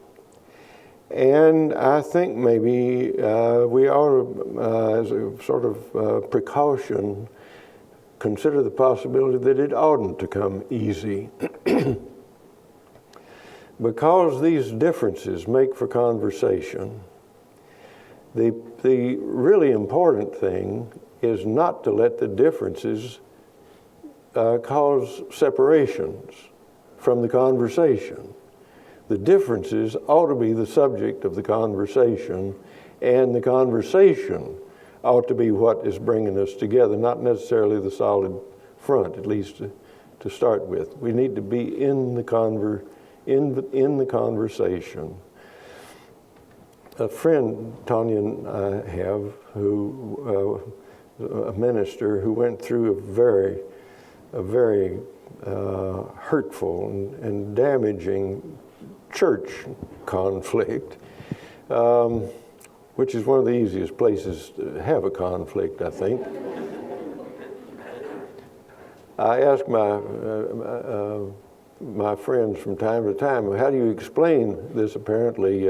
And I think maybe we ought to, as a sort of precaution, consider the possibility that it oughtn't to come easy. Because these differences make for conversation, the really important thing is not to let the differences cause separations from the conversation. The differences ought to be the subject of the conversation, and the conversation ought to be what is bringing us together, not necessarily the solid front, at least to start with. We need to be in the conversation. A friend Tanya and I have, who a minister who went through a very hurtful and damaging church conflict, which is one of the easiest places to have a conflict, I think. I ask my friends from time to time, how do you explain this apparently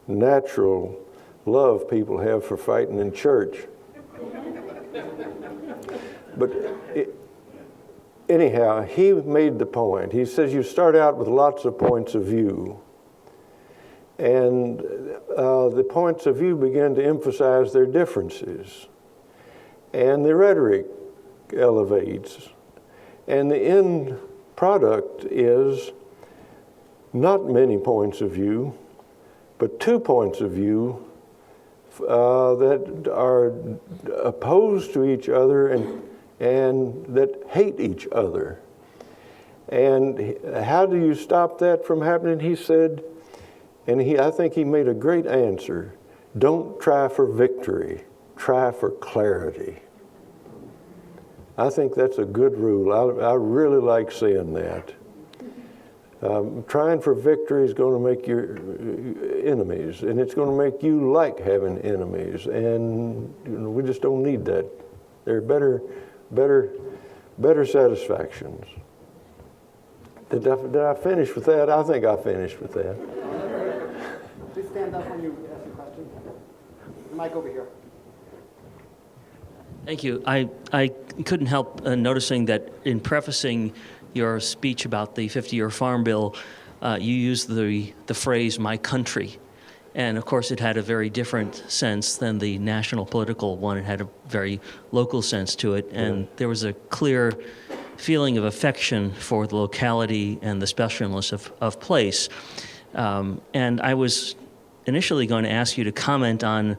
natural love people have for fighting in church? But anyhow, he made the point. He says you start out with lots of points of view, and the points of view begin to emphasize their differences, and the rhetoric elevates, and the end product is not many points of view, but 2 points of view that are opposed to each other and that hate each other. And how do you stop that from happening? He said, and I think he made a great answer, don't try for victory, try for clarity. I think that's a good rule. I really like saying that. Trying for victory is going to make your enemies, and it's going to make you like having enemies, and we just don't need that. There are better satisfactions. Did I finish with that? I think I finished with that. Please stand up when you ask a question. The mic over here. Thank you. I couldn't help noticing that in prefacing your speech about the 50-year Farm Bill, you used the phrase, my country. And of course, it had a very different sense than the national political one. It had a very local sense to it. And there was a clear feeling of affection for the locality and the specialness of place. And I was initially going to ask you to comment on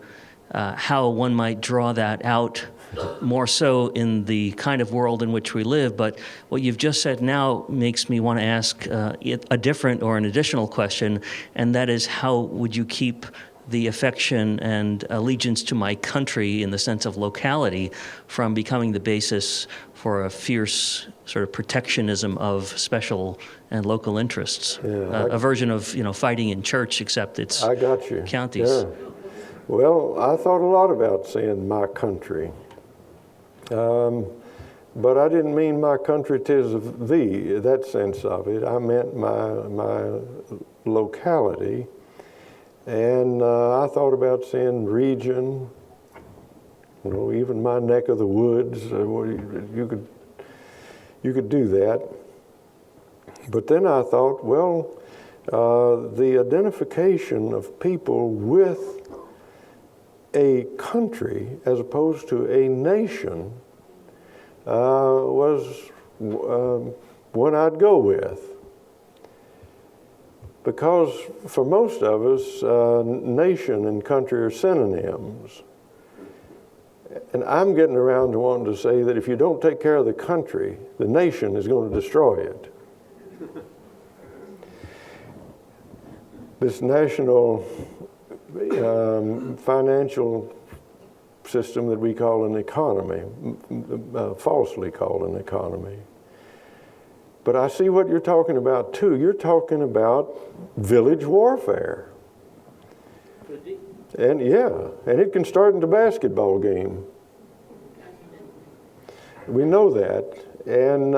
how one might draw that out more so in the kind of world in which we live, but what you've just said now makes me want to ask a different or an additional question, and that is, how would you keep the affection and allegiance to my country in the sense of locality from becoming the basis for a fierce sort of protectionism of special and local interests? A version of fighting in church, except it's I got you. Counties. Yeah. Well, I thought a lot about saying my country. But I didn't mean my country 'tis of thee, that sense of it. I meant my locality. And I thought about saying region, even my neck of the woods. You could do that. But then I thought, well, the identification of people with a country as opposed to a nation was one I'd go with. Because for most of us, nation and country are synonyms. And I'm getting around to wanting to say that if you don't take care of the country, the nation is going to destroy it. This national financial system that we call an economy, falsely called an economy. But I see what you're talking about too. You're talking about village warfare. And and it can start in the basketball game. We know that. And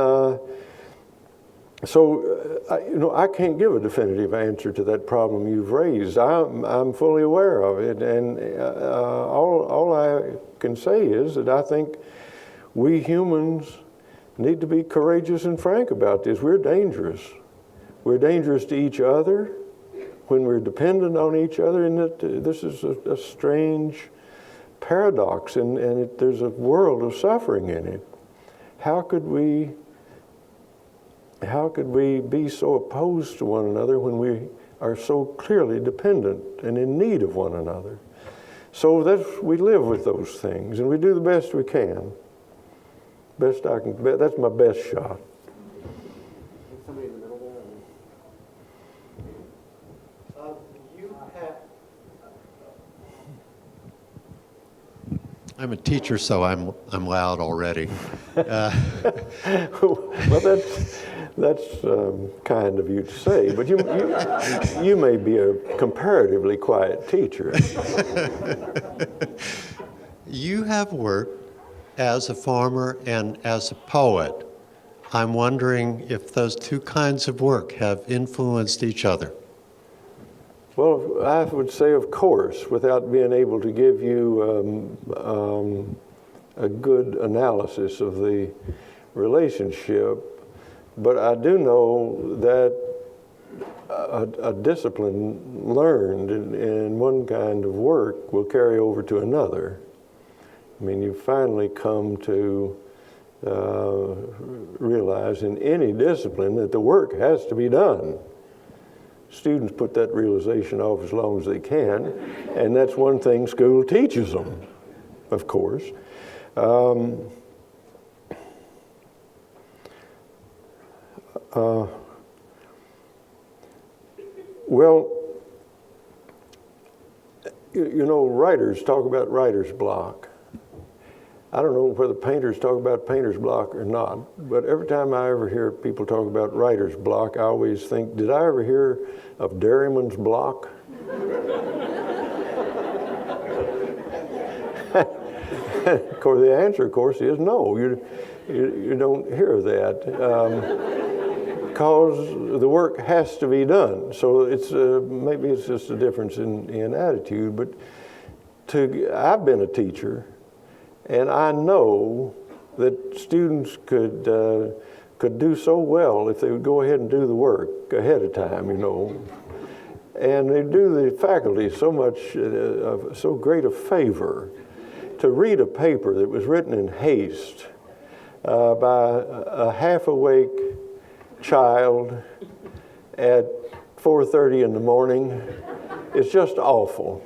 so, I can't give a definitive answer to that problem you've raised. I'm fully aware of it, and all I can say is that I think we humans need to be courageous and frank about this. We're dangerous. We're dangerous to each other when we're dependent on each other, and that this is a strange paradox, and there's a world of suffering in it. How could we how could we be so opposed to one another when we are so clearly dependent and in need of one another? So we live with those things, and we do the best we can. Best I can. That's my best shot. Somebody in the middle there. I'm a teacher, so I'm loud already. Well, that's kind of you to say, but you may be a comparatively quiet teacher. You have worked as a farmer and as a poet. I'm wondering if those two kinds of work have influenced each other. Well, I would say, of course, without being able to give you a good analysis of the relationship. But I do know that a discipline learned in one kind of work will carry over to another. I mean, you finally come to realize in any discipline that the work has to be done. Students put that realization off as long as they can, and that's one thing school teaches them, of course. Well, you know, writers talk about writer's block. I don't know whether painters talk about painter's block or not, but every time I ever hear people talk about writer's block, I always think, did I ever hear of dairyman's block? Of course, the answer, of course, is no. You don't hear that because the work has to be done. So it's maybe it's just a difference in attitude. But I've been a teacher. And I know that students could do so well if they would go ahead and do the work ahead of time, you know. And they do the faculty so great a favor to read a paper that was written in haste by a half-awake child at 4:30 in the morning. It's just awful.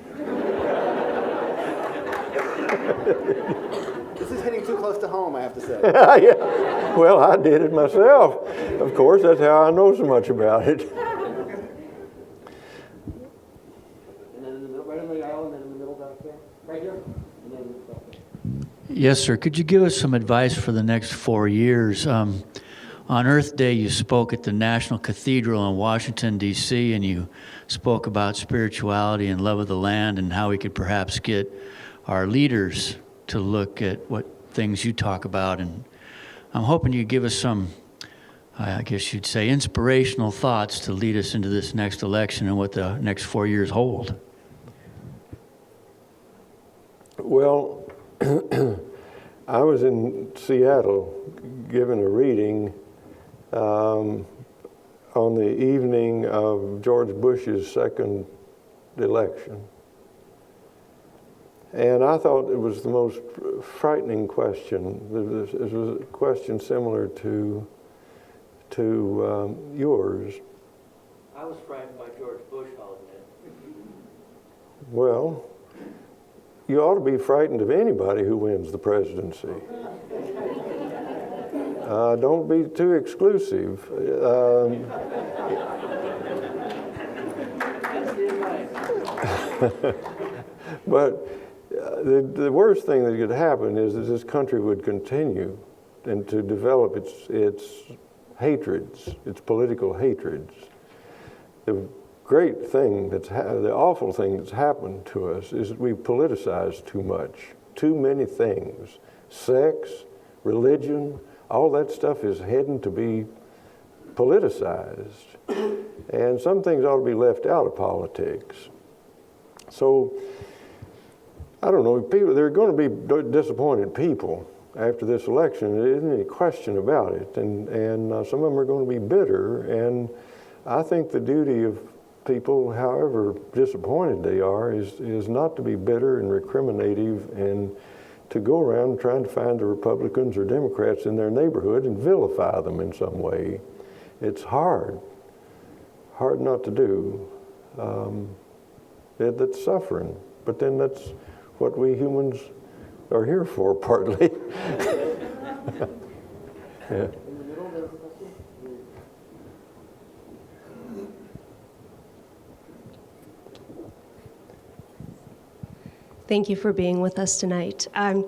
This is hitting too close to home, I have to say. Yeah. Well, I did it myself. Of course, that's how I know so much about it. And then in the middle, right in the aisle, and then in the middle back there. Right here. And then back there. Yes, sir. Could you give us some advice for the next 4 years? On Earth Day, you spoke at the National Cathedral in Washington, D.C., and you spoke about spirituality and love of the land and how we could perhaps get our leaders to look at what things you talk about. And I'm hoping you give us some, I guess you'd say, inspirational thoughts to lead us into this next election and what the next 4 years hold. Well, I was in Seattle giving a reading on the evening of George Bush's second election. And I thought it was the most frightening question. It was a question similar to yours. I was frightened by George Bush, I'll admit. Well, you ought to be frightened of anybody who wins the presidency. Don't be too exclusive. But the worst thing that could happen is that this country would continue and to develop its hatreds, its political hatreds. The great thing the awful thing that's happened to us is that we've politicized too much, too many things. Sex, religion, all that stuff is heading to be politicized. And some things ought to be left out of politics. So, I don't know, there are going to be disappointed people after this election. There isn't any question about it. And some of them are going to be bitter. And I think the duty of people, however disappointed they are, is not to be bitter and recriminative and to go around trying to find the Republicans or Democrats in their neighborhood and vilify them in some way. It's hard not to do. That's suffering, but then that's what we humans are here for, partly. Yeah. Thank you for being with us tonight. I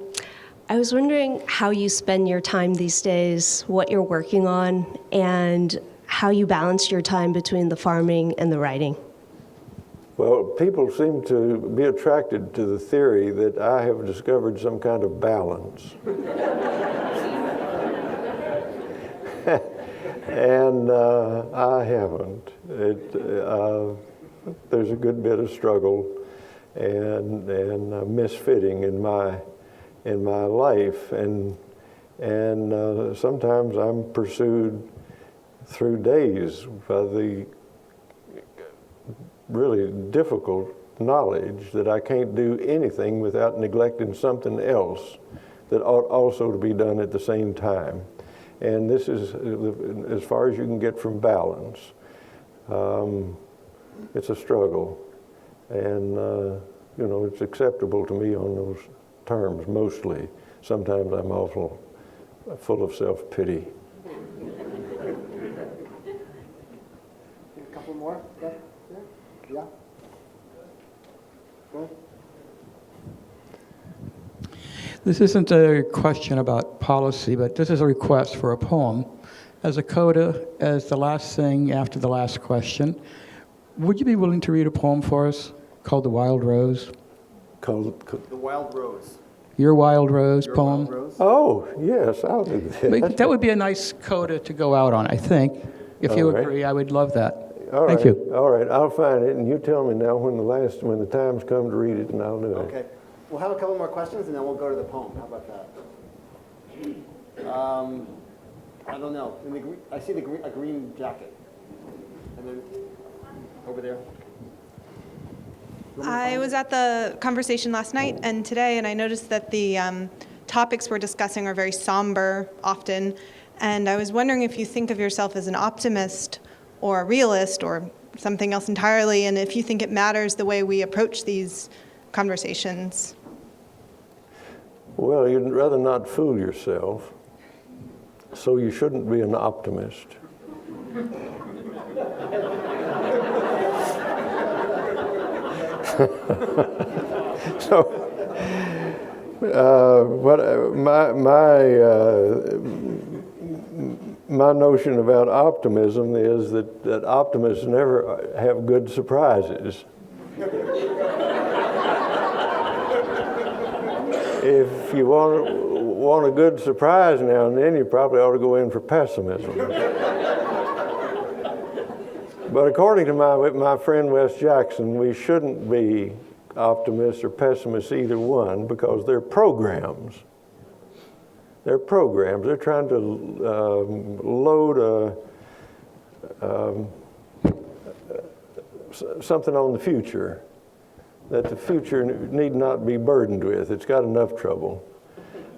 was wondering how you spend your time these days, what you're working on, and how you balance your time between the farming and the writing. Well, people seem to be attracted to the theory that I have discovered some kind of balance. And I haven't. There's a good bit of struggle and misfitting in my life, and sometimes I'm pursued through days by the really difficult knowledge that I can't do anything without neglecting something else that ought also to be done at the same time. And this is as far as you can get from balance. It's a struggle, and it's acceptable to me on those terms mostly. Sometimes I'm awful full of self-pity. A couple more? Yeah. Go ahead. This isn't a question about policy, but this is a request for a poem. As a coda, as the last thing after the last question, would you be willing to read a poem for us called The Wild Rose? The Wild Rose. Your Wild Rose poem? Wild Rose? Oh, yes, I'll do that. That would be a nice coda to go out on, I think. If you agree, I would love that. All right. Thank you. All right, I'll find it, and you tell me now when the time's come to read it, and I'll do it. Okay. We'll have a couple more questions, and then we'll go to the poem. How about that? I don't know. I see a green jacket. And then over there. I was at the conversation last night and today, and I noticed that the topics we're discussing are very somber often. And I was wondering if you think of yourself as an optimist or a realist or something else entirely, and if you think it matters the way we approach these conversations. Well, you'd rather not fool yourself, so you shouldn't be an optimist. My notion about optimism is that optimists never have good surprises. If you want a good surprise now and then, you probably ought to go in for pessimism. But according to my friend Wes Jackson, we shouldn't be optimists or pessimists, either one, because they're programs. They're programs. They're trying to load something on the future that the future need not be burdened with. It's got enough trouble.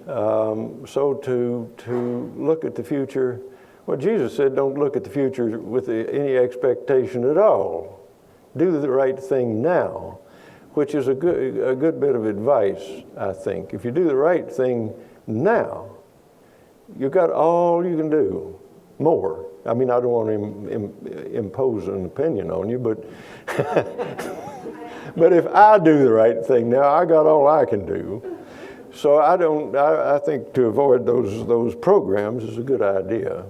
So to look at the future, well, Jesus said, don't look at the future with any expectation at all. Do the right thing now, which is a good bit of advice, I think. If you do the right thing now, you got all you can do, more. I mean, I don't want to impose an opinion on you, but but if I do the right thing now, I got all I can do. So I think to avoid those programs is a good idea.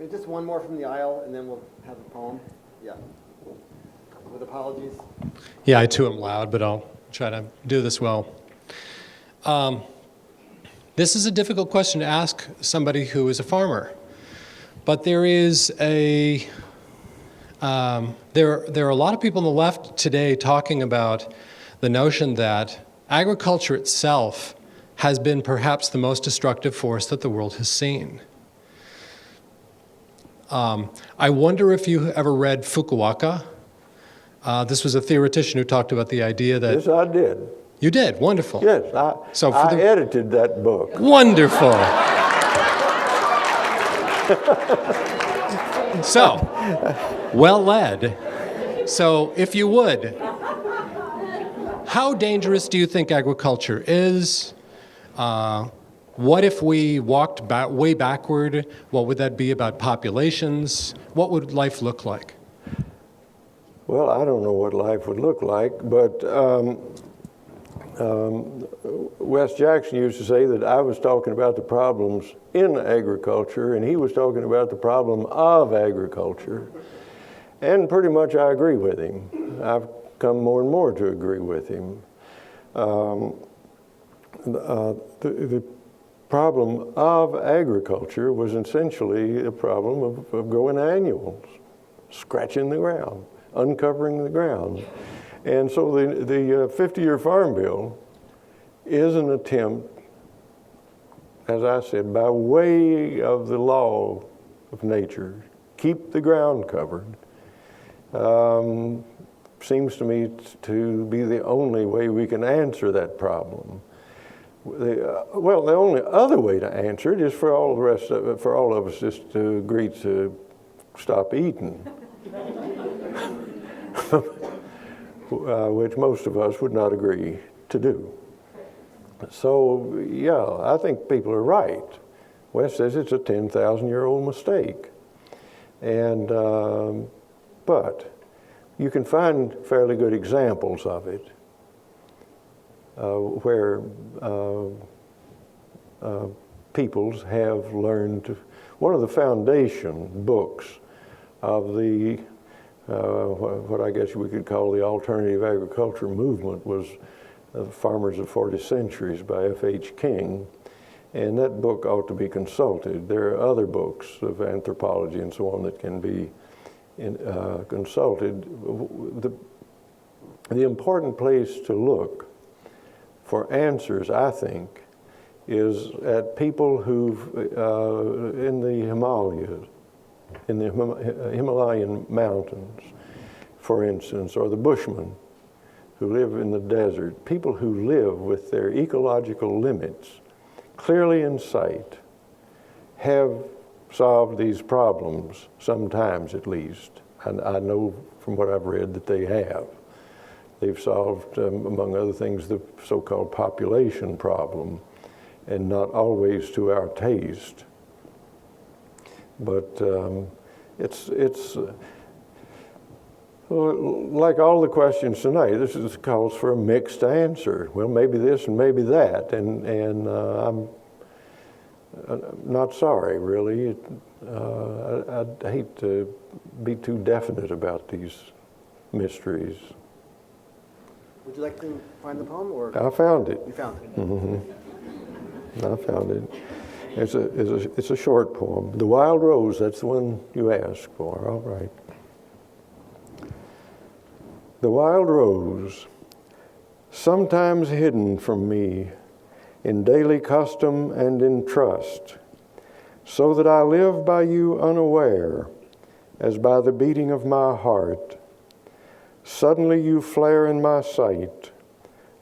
Just one more from the aisle, and then we'll have the poem. Yeah. With apologies. Yeah, I too am loud, but I'll try to do this well. This is a difficult question to ask somebody who is a farmer, but there is there are a lot of people on the left today talking about the notion that agriculture itself has been perhaps the most destructive force that the world has seen. I wonder if you ever read Fukuoka. This was a theoretician who talked about the idea that... Yes, I did. You did? Wonderful. Yes, I edited that book. Wonderful. So, well led. So, if you would, how dangerous do you think agriculture is? What if we walked way backward? What would that be about populations? What would life look like? Well, I don't know what life would look like, but Wes Jackson used to say that I was talking about the problems in agriculture, and he was talking about the problem of agriculture. And pretty much I agree with him. I've come more and more to agree with him. The problem of agriculture was essentially a problem of growing annuals, scratching the ground, uncovering the ground. And so the 50-year Farm Bill is an attempt, as I said, by way of the law of nature, keep the ground covered. Seems to me to be the only way we can answer that problem. Well, the only other way to answer it is for all of us just to agree to stop eating, which most of us would not agree to do. So, yeah, I think people are right. Wes says it's a 10,000-year-old mistake. And, but you can find fairly good examples of it where peoples have learned. One of the foundation books of the, what I guess we could call the alternative agriculture movement was Farmers of 40 Centuries by F.H. King. And that book ought to be consulted. There are other books of anthropology and so on that can be consulted. The important place to look for answers, I think, is at people who've, in the Himalayas, in the Himalayan mountains, for instance, or the Bushmen who live in the desert, people who live with their ecological limits clearly in sight, have solved these problems, sometimes at least. And I know from what I've read that they have. They've solved, among other things, the so-called population problem, and not always to our taste. But it's like all the questions tonight, this calls for a mixed answer. Well, maybe this and maybe that, and I'm not sorry, really. I'd hate to be too definite about these mysteries. Would you like to find the poem, or? I found it. You found it. Mm-hmm. I found it. It's a short poem. The Wild Rose, that's the one you asked for. All right. The wild rose, sometimes hidden from me in daily custom and in trust, so that I live by you unaware, as by the beating of my heart. Suddenly you flare in my sight,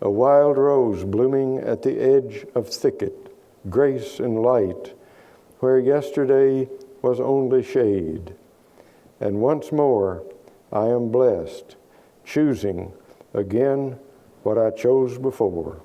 a wild rose blooming at the edge of thicket, grace and light, where yesterday was only shade. And once more I am blessed, choosing again what I chose before.